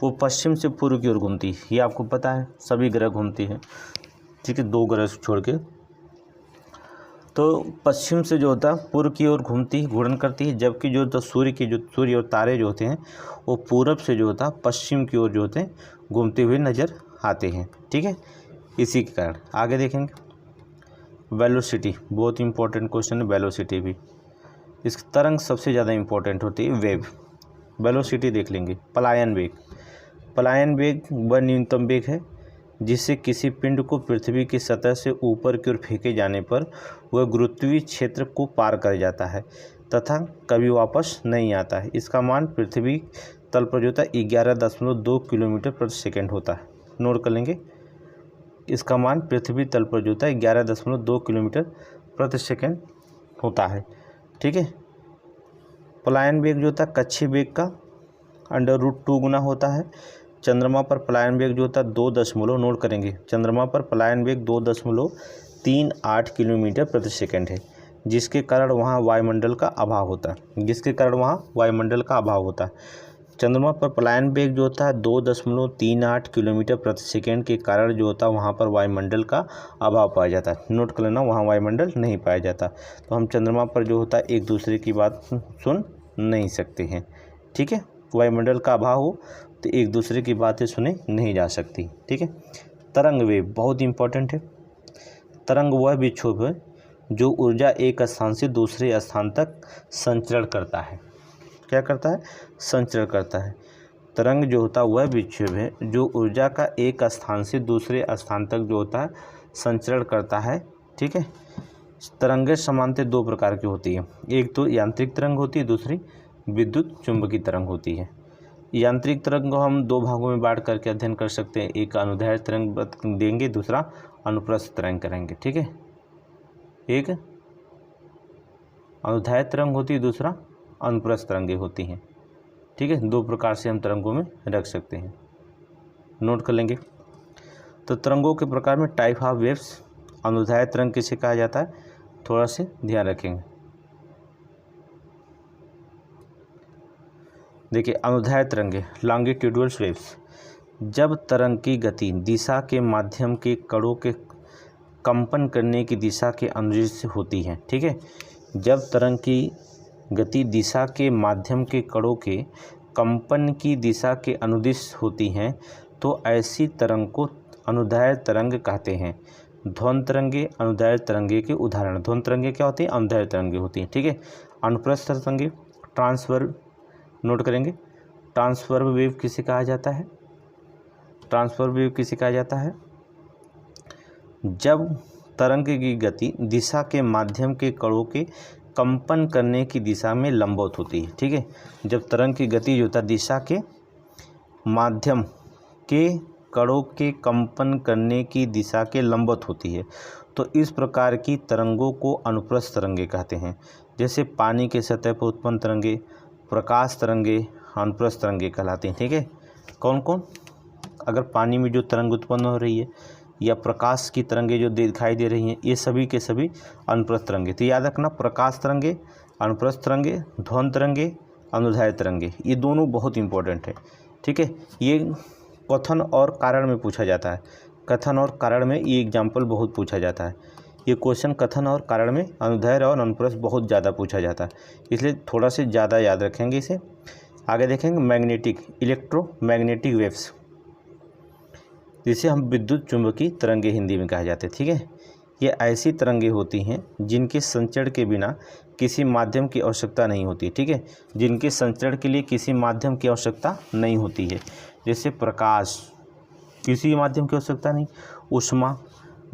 वो पश्चिम से पूर्व की ओर घूमती है, ये आपको पता है, सभी ग्रह घूमती है। ठीक है, 2 ग्रह छोड़ के, तो पश्चिम से जो होता है पूर्व की ओर घूमती, घूर्णन करती है। जबकि जो तो सूर्य और तारे जो होते हैं वो पूरब से जो होता है पश्चिम की ओर जो होते हैं घूमते हुए नज़र आते हैं। ठीक है, इसी के कारण आगे देखेंगे। वेलोसिटी बहुत इंपॉर्टेंट क्वेश्चन है, वेलोसिटी भी, इस तरंग सबसे ज़्यादा इंपॉर्टेंट होती है वेव। वेलोसिटी देख लेंगे। पलायन वेग, पलायन वेग वह न्यूनतम वेग है जिससे किसी पिंड को पृथ्वी की सतह से ऊपर की ओर फेंके जाने पर वह गुरुत्वीय क्षेत्र को पार कर जाता है तथा कभी वापस नहीं आता है। इसका मान पृथ्वी तल पर जो होता है 11.2 किलोमीटर प्रति सेकंड होता है। नोट कर लेंगे, इसका मान पृथ्वी तल पर जो होता है 11.2 किलोमीटर प्रति सेकंड होता है। ठीक है, पलायन वेग जो होता है कक्षीय वेग का √2 गुना होता है। चंद्रमा पर पलायन वेग जो होता है 2 नोट करेंगे, चंद्रमा पर पलायन वेग 2.38 किलोमीटर प्रति सेकंड है, जिसके कारण वहाँ वायुमंडल का अभाव होता है। जिसके कारण वहाँ वायुमंडल का अभाव होता है। चंद्रमा पर पलायन वेग जो होता है 2.38 किलोमीटर प्रति सेकंड के कारण जो होता है वहाँ पर वायुमंडल का अभाव पाया जाता है। नोट कर लेना, वहाँ वायुमंडल नहीं पाया जाता, तो हम चंद्रमा पर जो होता है एक दूसरे की बात सुन नहीं सकते हैं। ठीक है, वायुमंडल का अभाव हो तो एक दूसरे की बातें सुने नहीं जा सकती। ठीक है। तरंग वेव बहुत इंपॉर्टेंट है। तरंग वह विक्षोभ है जो ऊर्जा एक स्थान से दूसरे स्थान तक संचरण करता है। क्या करता है? संचरण करता है। तरंग जो होता है वह विक्षोभ है जो ऊर्जा का एक स्थान से दूसरे स्थान तक जो होता है संचरण करता है। ठीक है। तरंगें सामान्यतः दो प्रकार की होती है, एक तो यांत्रिक तरंग होती है, दूसरी विद्युत चुंबकीय तरंग होती है। यांत्रिक तरंग को हम दो भागों में बांट करके अध्ययन कर सकते हैं, एक अनुदैर्ध्य तरंग देंगे, दूसरा अनुप्रस्थ तरंग करेंगे। ठीक है। एक अनुदैर्ध्य तरंग होती है, दूसरा अनुप्रस्थ तरंगें होती हैं। ठीक है। दो प्रकार से हम तरंगों में रख सकते हैं, नोट कर लेंगे। तो तरंगों के प्रकार में टाइप ऑफ वेव्स, अनुदैर्ध्य तरंग किसे कहा जाता है, थोड़ा से ध्यान रखेंगे। देखिए, अनुदैर्ध्य तरंगे लॉन्गिट्यूडल वेव्स, जब तरंग की गति दिशा के माध्यम के कणों के कंपन करने की दिशा के अनुदिश होती है। ठीक है। जब तरंग की गति दिशा के माध्यम के कणों के कंपन की दिशा के अनुदिश होती हैं तो ऐसी तरंग को अनुदैर्ध्य तरंग कहते हैं। ध्वनि तरंगे अनुदैर्ध्य तरंगे के उदाहरण। ध्वनि तरंगे क्या होती हैं? अनुदैर्ध्य तरंगे होती हैं। ठीक है। अनुप्रस्थ तरंगे ट्रांसवर्स, नोट करेंगे। ट्रांसवर्स वेव किसे कहा जाता है? ट्रांसवर्स वेव किसे कहा जाता है? जब तरंग की गति दिशा के माध्यम के कणों के कंपन करने की दिशा में लंबवत होती है। ठीक है। जब तरंग की गति जो होता है दिशा के माध्यम के कणों के कंपन करने की दिशा के लंबवत होती है तो इस प्रकार की तरंगों को अनुप्रस्थ तरंगे कहते हैं। जैसे पानी के सतह पर उत्पन्न तरंगे, प्रकाश तरंगे अनुप्रस्थ तरंगे कहलाते हैं। ठीक है। कौन कौन? अगर पानी में जो तरंग उत्पन्न हो रही है या प्रकाश की तरंगे जो दिखाई दे रही हैं, ये सभी के सभी अनुप्रस्थ तरंगे। तो याद रखना, प्रकाश तरंगे, अनुप्रस्थ तरंगे, ध्वनि तरंगे, अनुदैर्ध्य तरंगे, ये दोनों बहुत इंपॉर्टेंट है। ठीक है। ये कथन और कारण में पूछा जाता है। कथन और कारण में ये एग्जाम्पल बहुत पूछा जाता है। ये क्वेश्चन कथन और कारण में अनुदैर्ध्य और अनुप्रस्थ बहुत ज़्यादा पूछा जाता है, इसलिए थोड़ा से ज़्यादा याद रखेंगे इसे। आगे देखेंगे मैग्नेटिक, इलेक्ट्रोमैग्नेटिक वेव्स, जिसे हम विद्युत चुंबकीय तरंगे हिंदी में कहा जाते हैं। ठीक है। ये ऐसी तरंगे होती हैं जिनके संचरण के बिना किसी माध्यम की आवश्यकता नहीं होती। ठीक है। जिनके संचरण के लिए किसी माध्यम की आवश्यकता नहीं होती है। जैसे प्रकाश, किसी माध्यम की आवश्यकता नहीं। ऊष्मा,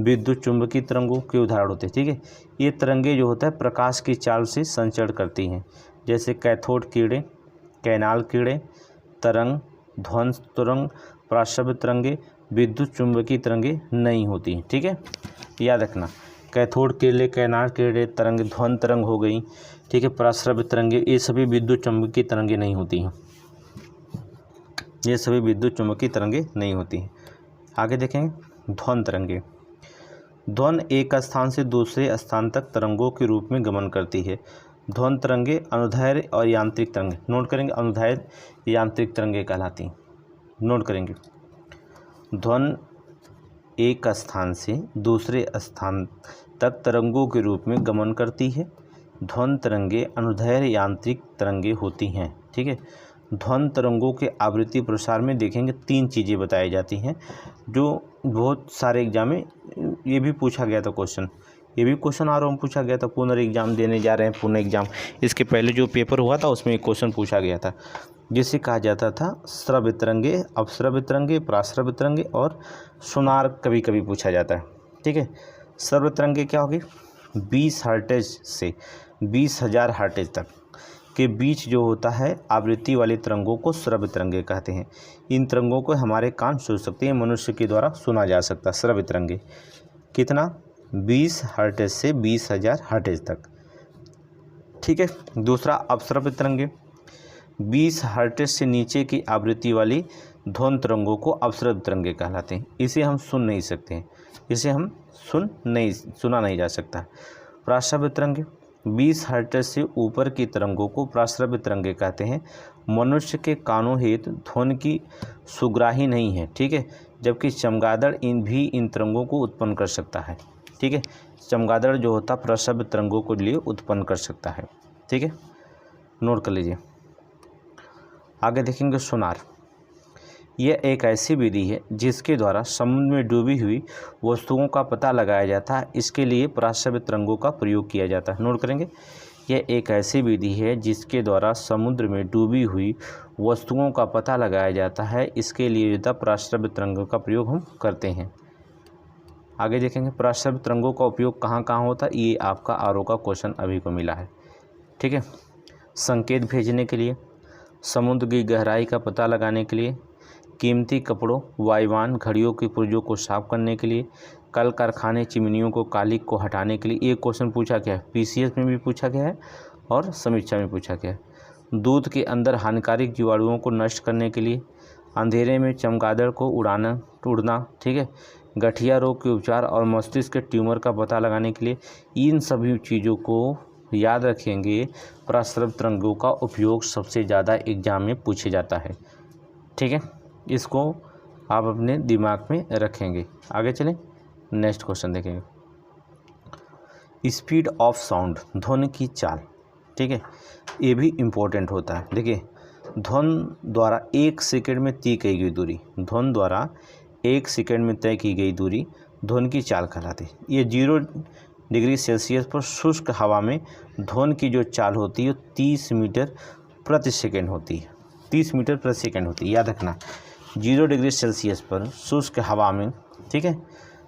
विद्युत चुंबकीय तरंगों के उदाहरण होते हैं। ठीक है। ये तरंगे जो होता है प्रकाश की चाल से संचरण करती हैं। जैसे कैथोड किरणें, कैनाल किरणें, तरंग, ध्वनि तरंग, प्राश्रव्य तरंगे, विद्युत चुंबकीय तरंगे नहीं होती। ठीक है। याद रखना, कैथोड किरणें, कैनाल किरणें, तरंग, ध्वनि तरंग हो गई। ठीक है। प्राश्रव्य तरंगे, ये सभी विद्युत चुंबकीय तरंगे नहीं होती हैं। ये सभी विद्युत चुंबकीय तरंगे नहीं होती हैं। आगे देखेंगे ध्वनि तरंगे। ध्वनि एक स्थान से दूसरे स्थान तक तरंगों के रूप में गमन करती है। ध्वनि तरंगे अनुदैर्ध्य और यांत्रिक तरंगे, नोट करेंगे, अनुदैर्ध्य यांत्रिक तरंगे कहलाती हैं। नोट करेंगे, ध्वनि एक स्थान से दूसरे स्थान तक तरंगों के रूप में गमन करती है। ध्वनि तरंगे अनुदैर्ध्य यांत्रिक तरंगे होती हैं। ठीक है। ध्वनि तरंगों के आवृत्ति प्रसार में देखेंगे तीन चीज़ें बताई जाती हैं जो बहुत सारे एग्जाम में ये भी पूछा गया था क्वेश्चन। ये भी क्वेश्चन आर में पूछा गया था, पुनर्एग्जाम देने जा रहे हैं, पुनः एग्जाम, इसके पहले जो पेपर हुआ था उसमें एक क्वेश्चन पूछा गया था जिसे कहा जाता था श्रव्य तरंगे, अपश्रव्य तरंगे, प्राश्रव्य तरंगे और सोनार कभी कभी पूछा जाता है। ठीक है। श्रव्य तरंगे क्या होगी? 20 हर्ट्ज से 20,000 हर्ट्ज तक के बीच जो होता है आवृत्ति वाली तरंगों को श्रव्य तरंगे कहते हैं। इन तरंगों को हमारे कान सुन सकते हैं, मनुष्य के द्वारा सुना जा सकता है। श्रव्य तरंगे कितना? 20 हर्ट्ज से 20,000 हर्ट्ज तक। ठीक है। दूसरा अपश्रव्य तरंगे, 20 हर्ट्ज से नीचे की आवृत्ति वाली ध्वनि तरंगों को अपश्रव्य तरंगे कहलाते हैं। इसे हम सुन नहीं सकते हैं, इसे हम सुना नहीं जा सकता। प्राश्रव्य तरंगे, 20 हर्ट्ज से ऊपर की तरंगों को प्राश्रव्य तरंगे कहते हैं। मनुष्य के कानों हेतु ध्वनि की सुग्राही नहीं है। ठीक है। जबकि चमगादड़ इन तरंगों को उत्पन्न कर सकता है। ठीक है। चमगादड़ जो होता है प्राश्रव्य तरंगों को लिए उत्पन्न कर सकता है। ठीक है। नोट कर लीजिए। आगे देखेंगे सोनार। यह एक ऐसी विधि है जिसके द्वारा समुद्र में डूबी हुई वस्तुओं का पता लगाया जाता है। इसके लिए पराश्रव्य तरंगों का प्रयोग किया जाता है। नोट करेंगे, यह एक ऐसी विधि है जिसके द्वारा समुद्र में डूबी हुई वस्तुओं का पता लगाया जाता है। इसके लिए पराश्रव्य तरंगों का प्रयोग हम करते हैं। आगे देखेंगे पराश्रव्य तरंगों का उपयोग कहाँ कहाँ होता है। ये आपका आरओ का क्वेश्चन अभी को मिला है। ठीक है, संकेत भेजने के लिए, समुद्र की गहराई का पता लगाने के लिए, कीमती कपड़ों, वायुयान, घड़ियों के पुर्जों को साफ करने के लिए, कल कारखाने, चिमनियों को, कालिक को हटाने के लिए। ये क्वेश्चन पूछा गया है, पीसीएस में भी पूछा गया है और समीक्षा में पूछा गया है। दूध के अंदर हानिकारक जीवाणुओं को नष्ट करने के लिए, अंधेरे में चमगादड़ को उड़ना, ठीक है, गठिया रोग के उपचार और मस्तिष्क के ट्यूमर का पता लगाने के लिए। इन सभी चीज़ों को याद रखेंगे। पराश्रव्य तरंगों का उपयोग सबसे ज़्यादा एग्जाम में पूछे जाता है। ठीक है, इसको आप अपने दिमाग में रखेंगे। आगे चलें, नेक्स्ट क्वेश्चन देखेंगे। स्पीड ऑफ साउंड, ध्वनि की चाल। ठीक है, ये भी इम्पोर्टेंट होता है। देखिए, ध्वनि द्वारा 1 सेकंड में तय की गई दूरी, ध्वनि द्वारा 1 सेकंड में तय की गई दूरी ध्वनि की चाल कहलाती है। ये 0 डिग्री सेल्सियस पर शुष्क हवा में ध्वनि की जो चाल होती है 30 मीटर प्रति सेकंड होती है। 30 मीटर प्रति सेकंड होती है, याद रखना। 0 डिग्री सेल्सियस पर शुष्क हवा में, ठीक है,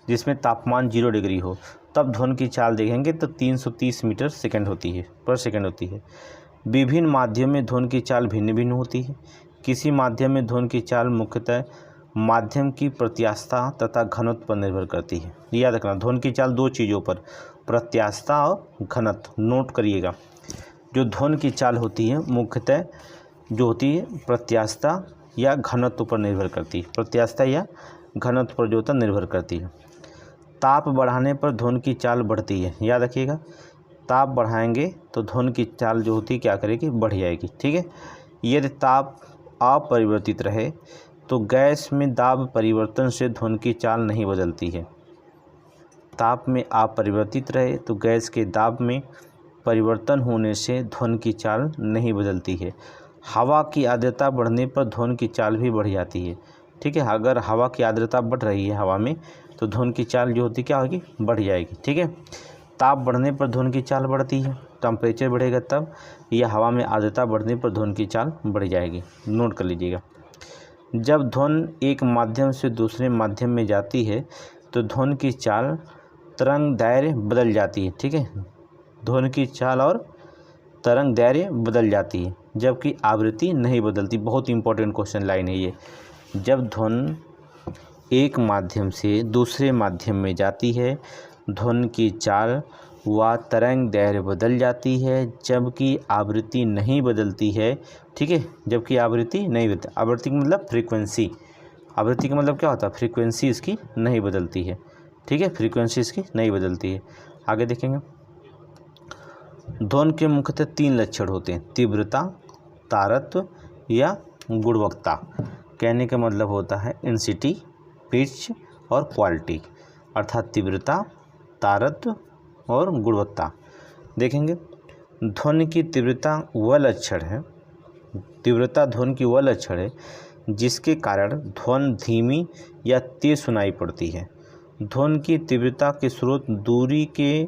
जिसमें तापमान 0 डिग्री हो, तब ध्वनि की चाल देखेंगे तो 330 मीटर सेकंड होती है, पर सेकंड होती है। विभिन्न माध्यम में ध्वनि की चाल भिन्न भिन्न होती है। किसी माध्यम में ध्वनि की चाल मुख्यतः माध्यम की प्रत्यास्थता तथा घनत्व पर निर्भर करती है। याद रखना, ध्वनि की चाल 2 चीज़ों पर, प्रत्यास्थता और घनत्व। नोट करिएगा, जो ध्वनि की चाल होती है मुख्यतः जो होती है प्रत्यास्थता या घनत्व पर निर्भर करती है। प्रत्यास्थता या घनत्व पर जो होता निर्भर करती है। ताप बढ़ाने पर ध्वनि की चाल बढ़ती है। याद रखिएगा, ताप बढ़ाएंगे तो ध्वनि की चाल जो होती है क्या करेगी, बढ़ जाएगी। ठीक है, यदि ताप अपरिवर्तित रहे तो गैस में दाब परिवर्तन से ध्वनि की चाल नहीं बदलती है। ताप में अपरिवर्तित रहे तो गैस के दाब में परिवर्तन होने से ध्वनि की चाल नहीं बदलती है। हवा की आर्द्रता बढ़ने पर ध्वनि की चाल भी बढ़ जाती है। ठीक है, अगर हवा की आर्द्रता बढ़ रही है हवा में तो ध्वनि की चाल जो होती क्या होगी, बढ़ जाएगी। ठीक है, ताप बढ़ने पर ध्वनि की चाल बढ़ती है, टेम्परेचर बढ़ेगा तब, या हवा में आर्द्रता बढ़ने पर ध्वनि की चाल बढ़ जाएगी। नोट कर लीजिएगा, जब ध्वनि एक माध्यम से दूसरे माध्यम में जाती है तो ध्वनि की चाल, तरंग दायरे बदल जाती है। ठीक है, ध्वनि की चाल और तरंग दायरे बदल जाती है, जबकि आवृत्ति नहीं बदलती। बहुत इंपॉर्टेंट क्वेश्चन लाइन है ये। जब ध्वनि एक माध्यम से दूसरे माध्यम में जाती है, ध्वनि की चाल व तरंग दैर्घ्य बदल जाती है, जबकि आवृत्ति नहीं बदलती है। ठीक है, जबकि आवृत्ति नहीं बदलती। आवृत्ति का मतलब फ्रीक्वेंसी, आवृत्ति का मतलब क्या होता है, फ्रीक्वेंसी इसकी नहीं बदलती है। ठीक है, फ्रीक्वेंसी इसकी नहीं बदलती है। आगे देखेंगे, ध्वनि के मुख्यतः 3 लक्षण होते हैं, तीव्रता, तारत्व या गुणवत्ता। कहने का मतलब होता है इंटेंसिटी, पिच और क्वालिटी, अर्थात तीव्रता, तारत्व और गुणवत्ता। देखेंगे, ध्वनि की तीव्रता वह लक्षण है, तीव्रता ध्वनि की वह लक्षण है जिसके कारण ध्वनि धीमी या तेज सुनाई पड़ती है। ध्वनि की तीव्रता के स्रोत दूरी के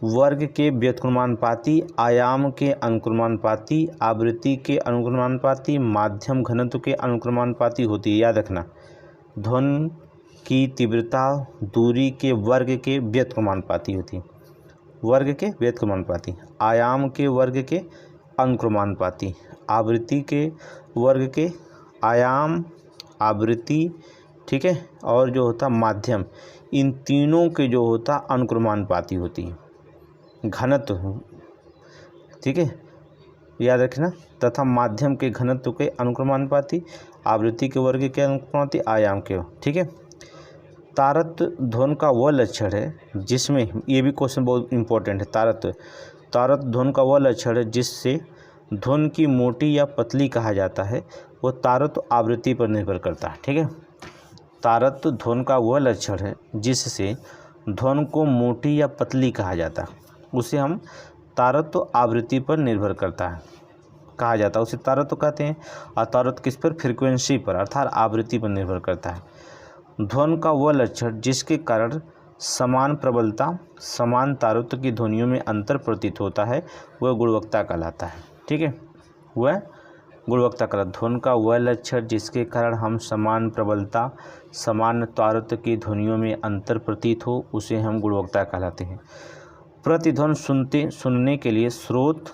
वर्ग के व्युत्क्रमानुपाती, आयाम के अनुक्रमानुपाती, आवृत्ति के अनुक्रमानुपाती, माध्यम घनत्व के अनुक्रमानुपाती होती है। याद रखना, ध्वनि की तीव्रता दूरी के वर्ग के व्युत्क्रमानुपाती होती है, वर्ग के व्युत्क्रमानुपाती, आयाम के वर्ग के अनुक्रमानुपाती, आवृत्ति के वर्ग के आयाम, आवृत्ति, ठीक है, और जो होता माध्यम, इन तीनों के जो होता अनुक्रमानुपाती होती है। घनत्व, ठीक है, याद रखना, तथा माध्यम के घनत्व के अनुक्रमानुपाती, आवृत्ति के वर्ग के अनुक्रमानुपाती, आयाम के। ठीक है, तारत्व ध्वनि का वह लक्षण है जिसमें, ये भी क्वेश्चन बहुत इंपॉर्टेंट है, तारत्व ध्वनि का वह लक्षण है जिससे ध्वनि की मोटी या पतली कहा जाता है, वो तारत्व आवृत्ति पर निर्भर करता है। ठीक है, तारत्व ध्वनि का वह लक्षण है जिससे ध्वनि को मोटी या पतली कहा जाता है, उसे हम तारत्व आवृत्ति पर निर्भर करता है। कहा जाता है, उसे तारत्व कहते हैं। और तारत्व किस पर? फ्रीक्वेंसी पर अर्थात आवृत्ति पर निर्भर करता है। ध्वनि का वह लक्षण जिसके कारण समान प्रबलता समान तारत्व की ध्वनियों में अंतर प्रतीत होता है वह गुणवत्ता कहलाता है। ठीक है, वह गुणवत्ता कहलाता है। ध्वनि का वह लक्षण जिसके कारण हम समान प्रबलता समान तारत्व की ध्वनियों में अंतर प्रतीत हो उसे हम गुणवत्ता कहलाते हैं। प्रतिध्वनि सुनने के लिए स्रोत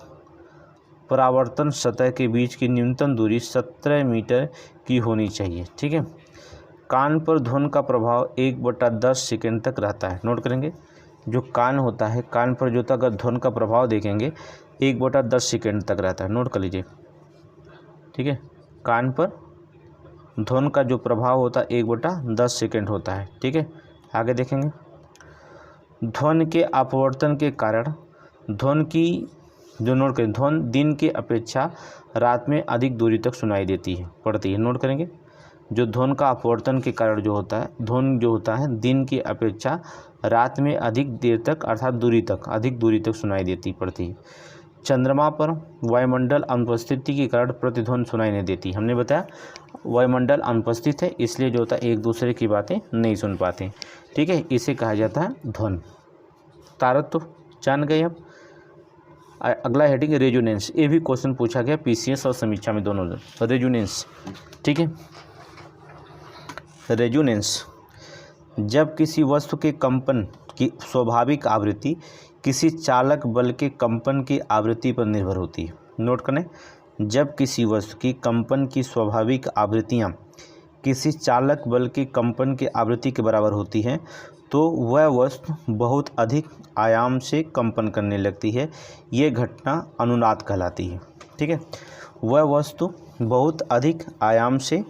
परावर्तन सतह के बीच की न्यूनतम दूरी 17 मीटर की होनी चाहिए। ठीक है, कान पर ध्वनि का प्रभाव 1/10 सेकंड तक रहता है। नोट करेंगे, जो कान होता है, कान पर जो तक ध्वनि का प्रभाव देखेंगे 1/10 सेकंड तक रहता है। नोट कर लीजिए। ठीक है, कान पर ध्वनि का जो प्रभाव होता है 1/10 सेकंड होता है। ठीक है, आगे देखेंगे। ध्वनि के अपवर्तन के कारण ध्वनि की जो नोट करें, ध्वनि दिन की अपेक्षा रात में अधिक दूरी तक सुनाई पड़ती है। नोट करेंगे, जो ध्वनि का अपवर्तन के कारण जो होता है, ध्वनि जो होता है दिन की अपेक्षा रात में अधिक देर तक अर्थात अधिक दूरी तक सुनाई पड़ती है। चंद्रमा पर वायुमंडल अनुपस्थिति के कारण प्रतिध्वनि सुनाई नहीं देती। हमने बताया वायुमंडल अनुपस्थित है इसलिए जो होता है एक दूसरे की बातें नहीं सुन पाते। ठीक है, इसे कहा जाता है ध्वनि। तारत्व जान गए। अब अगला हेडिंग रेजोनेंस। ये भी क्वेश्चन पूछा गया पीसीएस और समीक्षा में दोनों। रेजोनेंस, ठीक है, रेजोनेंस जब किसी वस्तु के कंपन की स्वाभाविक आवृत्ति किसी चालक बल के कंपन की आवृत्ति पर निर्भर होती है। नोट करें, जब किसी वस्तु की कंपन की स्वाभाविक आवृत्तियाँ किसी चालक बल के कंपन की आवृत्ति के बराबर होती हैं तो वह वस्तु बहुत अधिक आयाम से कंपन करने लगती है। ये घटना अनुनाद कहलाती है। ठीक है, वह वस्तु बहुत अधिक आयाम से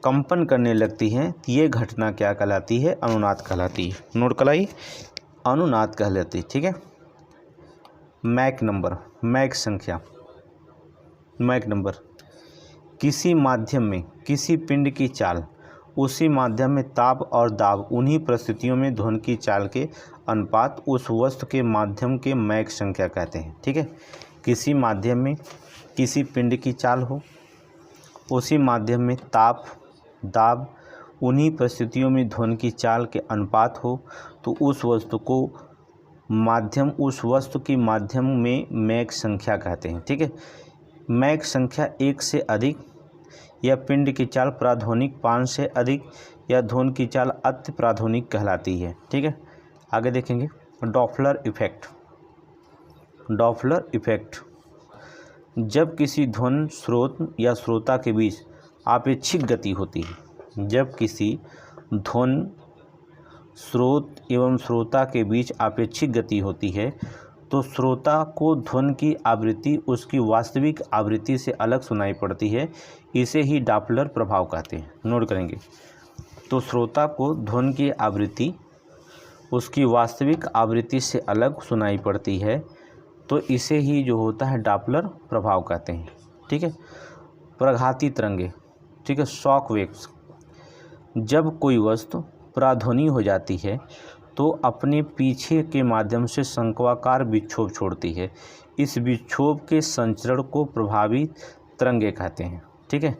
कंपन करने लगती है, ये घटना क्या कहलाती है? अनुनाद कहलाती है। नोट कराइए, अनुनाद कहलाती है। ठीक है, मैक नंबर, मैक संख्या, मैक नंबर किसी माध्यम में किसी पिंड की चाल उसी माध्यम में ताप और दाब उन्हीं परिस्थितियों में ध्वनि की चाल के अनुपात उस वस्तु के माध्यम के मैक संख्या कहते हैं। ठीक है, किसी माध्यम में किसी पिंड की चाल हो उसी माध्यम में ताप दाब उन्हीं परिस्थितियों में ध्वनि की चाल के अनुपात हो तो उस वस्तु की माध्यम में मैक संख्या कहते हैं। ठीक है, मैक संख्या 1 से अधिक या पिंड की चाल प्राध्वनिक 5 से अधिक या ध्वनि की चाल अति प्राध्वनिक कहलाती है। ठीक है, आगे देखेंगे। Doppler effect. डॉपलर इफेक्ट जब किसी ध्वनि स्रोत या श्रोता के बीच आपेक्षिक गति होती है। जब किसी ध्वनि स्रोत एवं श्रोता के बीच आपेक्षिक गति होती है तो श्रोता को ध्वनि की आवृत्ति उसकी वास्तविक आवृत्ति से अलग सुनाई पड़ती है। इसे ही डॉपलर प्रभाव कहते हैं। नोट करेंगे, तो श्रोता को ध्वनि की आवृत्ति उसकी वास्तविक आवृत्ति से अलग सुनाई पड़ती है तो इसे ही जो होता है डॉपलर प्रभाव कहते हैं। ठीक है, प्रघाती तरंगे। ठीक है, शॉक वेव्स जब कोई वस्तु प्राध्वनि हो जाती है तो अपने पीछे के माध्यम से शंक्वाकार विक्षोभ छोड़ती है। इस विक्षोभ के संचरण को प्रभावी तरंगे कहते हैं। ठीक है,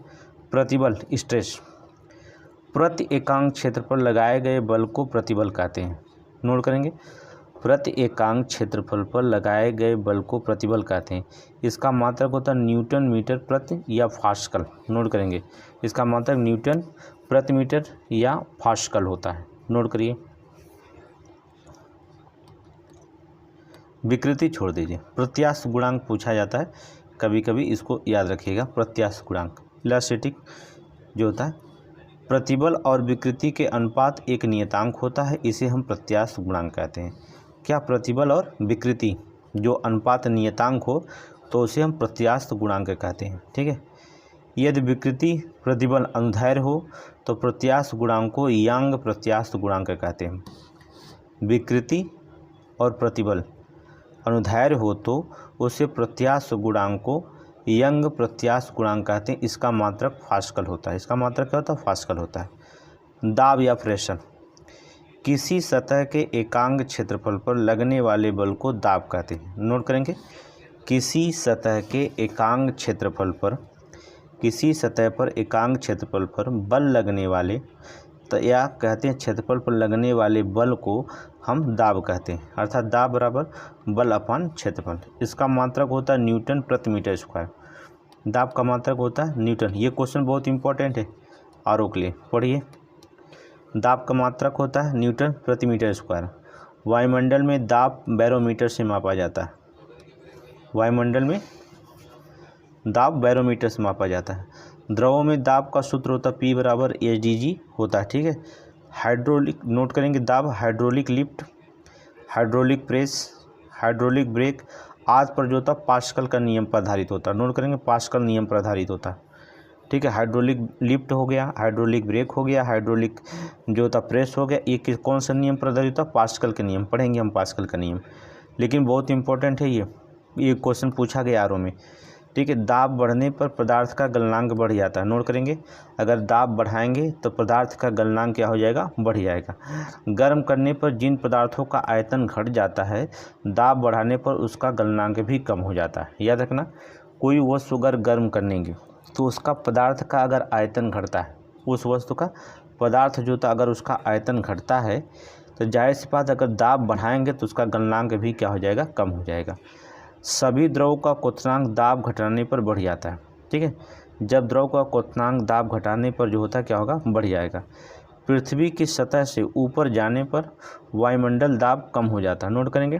प्रतिबल स्ट्रेस प्रति एकांक क्षेत्र पर लगाए गए बल को प्रतिबल कहते हैं। नोट करेंगे, प्रति एकांक क्षेत्रफल पर लगाए गए बल को प्रतिबल कहते हैं। इसका मात्रक होता है न्यूटन मीटर प्रति या पास्कल। नोट करेंगे, इसका मात्रक न्यूटन प्रति मीटर या पास्कल होता है। नोट करिए। विकृति छोड़ दीजिए। प्रत्यास्थ गुणांक पूछा जाता है कभी कभी, इसको याद रखिएगा। प्रत्यास्थ गुणांक इलास्टिक जो होता है प्रतिबल और विकृति के अनुपात एक नियतांक होता है, इसे हम प्रत्यास्थ गुणांक कहते हैं। क्या प्रतिबल और विकृति जो अनुपात नियतांक हो तो उसे हम प्रत्यास्थ गुणांक कहते हैं। ठीक है, यदि विकृति प्रतिबल अनुदैर्ध्य हो तो प्रत्यास्थ गुणांक को यांग प्रत्यास्थ गुणांक कहते हैं। विकृति और प्रतिबल अनुदैर्ध्य हो तो उसे प्रत्यास्थ गुणांक को यंग प्रत्यास्थ गुणांक कहते हैं। इसका मात्रक पास्कल होता है। इसका मात्रक क्या होता है? पास्कल होता है। दाब या प्रेशर किसी सतह के एकांक क्षेत्रफल पर लगने वाले बल को दाब कहते हैं। नोट करेंगे, किसी सतह के एकांक क्षेत्रफल पर, किसी सतह पर एकांक क्षेत्रफल पर बल लगने वाले, तो या कहते हैं क्षेत्रफल पर लगने वाले बल को हम दाब कहते हैं, अर्थात दाब बराबर बल अपान क्षेत्रफल। इसका मात्रक होता है न्यूटन प्रति मीटर स्क्वायर। दाब का मात्रक होता है न्यूटन। ये क्वेश्चन बहुत इंपॉर्टेंट है आरओ के लिए, पढ़िए। दाब का मात्रक होता है न्यूटन प्रति मीटर स्क्वायर। वायुमंडल में दाब बैरोमीटर से मापा जाता है। वायुमंडल में दाब बैरोमीटर से मापा जाता है। द्रवों में दाब का सूत्र होता है P बराबर HdG होता है, ठीक है। हाइड्रोलिक, नोट करेंगे दाब, hydraulic lift, hydraulic press, hydraulic brake आदि पर जो होता है पास्कल का नियम पर आधारित होता है। नोट करेंगे पास्कल नियम पर आधारित होता है, ठीक है। हाइड्रोलिक लिफ्ट हो गया, हाइड्रोलिक ब्रेक हो गया, हाइड्रोलिक जो होता प्रेस हो गया, ये कौन सा नियम पर आधारित होता है? पास्कल के नियम। पढ़ेंगे हम पास्कल का नियम, लेकिन बहुत इंपॉर्टेंट है ये क्वेश्चन पूछा गया आरओ में, ठीक है। दाब बढ़ने पर पदार्थ का गलनांक बढ़ जाता है। नोट करेंगे, अगर दाब बढ़ाएंगे तो पदार्थ का गलनांक क्या हो जाएगा? बढ़ जाएगा। गर्म करने पर जिन पदार्थों का आयतन घट जाता है, दाब बढ़ाने पर उसका गलनांक भी कम हो जाता है। याद रखना, कोई वस्तु अगर गर्म करेंगे तो उसका पदार्थ का अगर आयतन घटता है, उस वस्तु का पदार्थ जो था अगर उसका आयतन घटता है, तो जाहिर सी बात अगर दाब बढ़ाएंगे तो उसका गलनांक भी क्या हो जाएगा? कम हो जाएगा। सभी द्रव का क्वथनांक दाब घटाने पर बढ़ जाता है, ठीक है। जब द्रव का क्वथनांक दाब घटाने पर जो होता है क्या होगा? बढ़ जाएगा। पृथ्वी की सतह से ऊपर जाने पर वायुमंडल दाब कम हो जाता है। नोट करेंगे,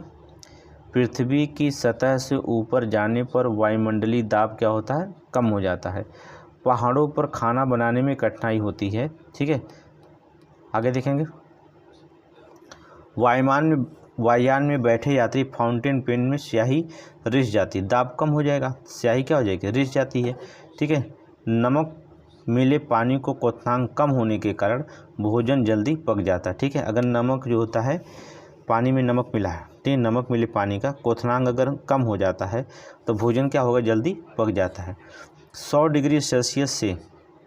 पृथ्वी की सतह से ऊपर जाने पर वायुमंडलीय दाब क्या होता है? कम हो जाता है। पहाड़ों पर खाना बनाने में कठिनाई होती है, ठीक है। आगे देखेंगे, वायुयान में बैठे यात्री फाउंटेन पेन में स्याही रिस जाती है, दाब कम हो जाएगा, स्याही क्या हो जाएगी? रिस जाती है, ठीक है। नमक मिले पानी को क्वथनांक कम होने के कारण भोजन जल्दी पक जाता है, ठीक है। अगर नमक जो होता है, पानी में नमक मिला है, ठीक है, नमक मिले पानी का क्वथनांक अगर कम हो जाता है तो भोजन क्या होगा? जल्दी पक जाता है। 100 डिग्री सेल्सियस से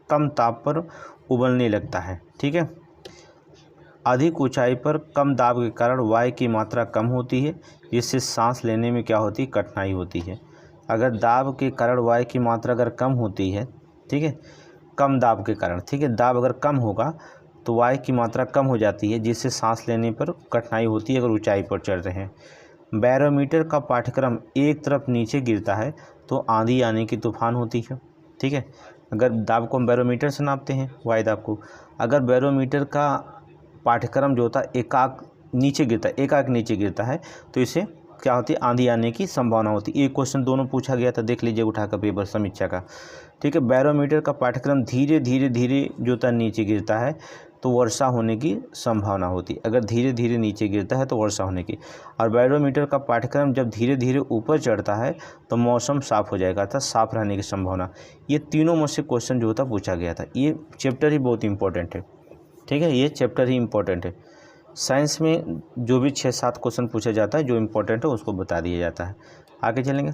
कम ताप पर उबलने लगता है, ठीक है। अधिक ऊंचाई पर कम दाब के कारण वायु की मात्रा कम होती है, जिससे सांस लेने में क्या होती है? कठिनाई होती है। अगर दाब के कारण वायु की मात्रा अगर कम होती है, ठीक है, कम दाब के कारण, ठीक है, दाब अगर कम होगा तो वायु की मात्रा कम हो जाती है, जिससे सांस लेने पर कठिनाई होती है अगर ऊंचाई पर चढ़ रहे हैं। बैरोमीटर का पाठ्यक्रम एक तरफ नीचे गिरता है तो आंधी आने की तूफान होती है, ठीक है। अगर दाब को हम बैरोमीटर से नापते हैं, वायु दाब को, अगर बैरोमीटर का पाठ्यक्रम जो होता है एकाक नीचे गिरता है, एकाक नीचे गिरता है, तो इसे क्या होती है? आंधी आने की संभावना होती है। एक क्वेश्चन दोनों पूछा गया था, देख लीजिए उठाकर पेपर समीक्षा का, ठीक है। बैरोमीटर का पाठ्यक्रम धीरे धीरे जो होता है नीचे गिरता है तो वर्षा होने की संभावना होती है। अगर धीरे धीरे नीचे गिरता है तो वर्षा होने की, और बैरोमीटर का पाठ्यक्रम जब धीरे धीरे ऊपर चढ़ता है तो मौसम साफ हो जाएगा, अर्थात साफ रहने की संभावना। ये तीनों में से क्वेश्चन जो होता पूछा गया था। ये चैप्टर ही बहुत इंपॉर्टेंट है, ठीक है, ये चैप्टर ही इम्पोर्टेंट है। साइंस में जो भी 6-7 क्वेश्चन पूछा जाता है जो इम्पोर्टेंट है उसको बता दिया जाता है। आगे चलेंगे,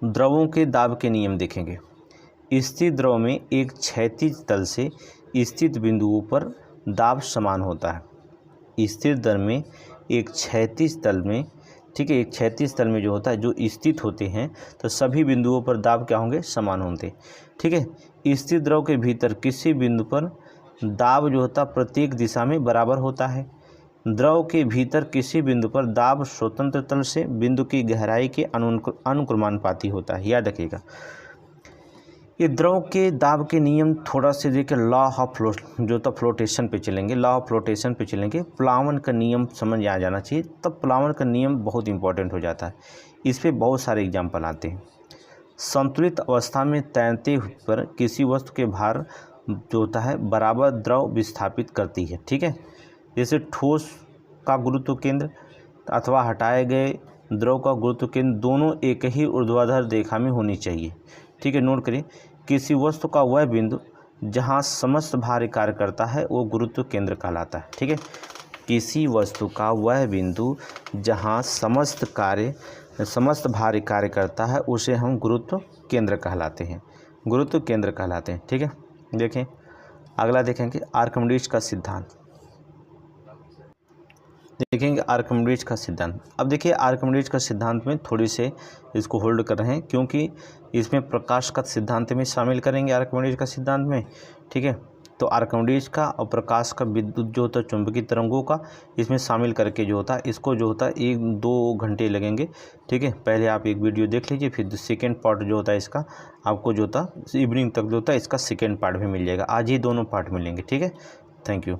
द्रवों के दाब के नियम देखेंगे। स्थिर द्रव में एक क्षैतिज तल से स्थित बिंदुओं पर दाब समान होता है। स्थिर द्रव में एक क्षैतिज तल में, ठीक है, एक क्षैतिज तल में जो होता है, जो स्थित होते हैं, तो सभी बिंदुओं पर दाब क्या होंगे? समान होंगे, ठीक है। स्थिर द्रव के भीतर किसी बिंदु पर दाब जो होता प्रत्येक दिशा में बराबर होता है। द्रव के भीतर किसी बिंदु पर दाब स्वतंत्र तल से बिंदु की गहराई के अनुक्रमानुपाती होता है। याद रखिएगा, ये द्रव के दाब के नियम थोड़ा से देखिए, लॉ ऑफ फ्लो जो तो फ्लोटेशन पे चलेंगे, लॉ ऑफ फ्लोटेशन पे चलेंगे। प्लावन का नियम समझ आ जाना चाहिए, तब प्लावन का नियम बहुत इंपॉर्टेंट हो जाता है। इस पर बहुत सारे एग्जाम्पल आते हैं। संतुलित अवस्था में तैरते पर किसी वस्तु के भार जो होता है बराबर द्रव विस्थापित करती है, ठीक है। जैसे ठोस का गुरुत्व केंद्र अथवा हटाए गए द्रव का गुरुत्व केंद्र दोनों एक ही ऊर्ध्वाधर रेखा में होनी चाहिए, ठीक है। नोट करें, किसी वस्तु का वह बिंदु जहाँ समस्त भार कार्य करता है वो गुरुत्व केंद्र कहलाता है, ठीक है। किसी वस्तु का वह बिंदु जहाँ समस्त भार कार्य करता है उसे हम गुरुत्व केंद्र कहलाते हैं, गुरुत्व केंद्र कहलाते हैं, ठीक है। देखें अगला, देखेंगे आर्किमिडीज का सिद्धांत। देखेंगे आर्किमिडीज का सिद्धांत। अब देखिए आर्किमिडीज का सिद्धांत में थोड़ी से इसको होल्ड कर रहे हैं, क्योंकि इसमें प्रकाश का सिद्धांत में शामिल करेंगे आर्किमिडीज का सिद्धांत में, ठीक है। तो आर्किमिडीज का और प्रकाश का विद्युत जो होता है चुंबकीय तरंगों का इसमें शामिल करके जो होता है इसको जो होता है 1-2 घंटे लगेंगे, ठीक है। पहले आप एक वीडियो देख लीजिए, फिर सेकेंड पार्ट जो होता है इसका आपको जो होता है इवनिंग तक जो होता है इसका सेकेंड पार्ट भी मिल जाएगा। आज ही दोनों पार्ट मिलेंगे, ठीक है। Thank you.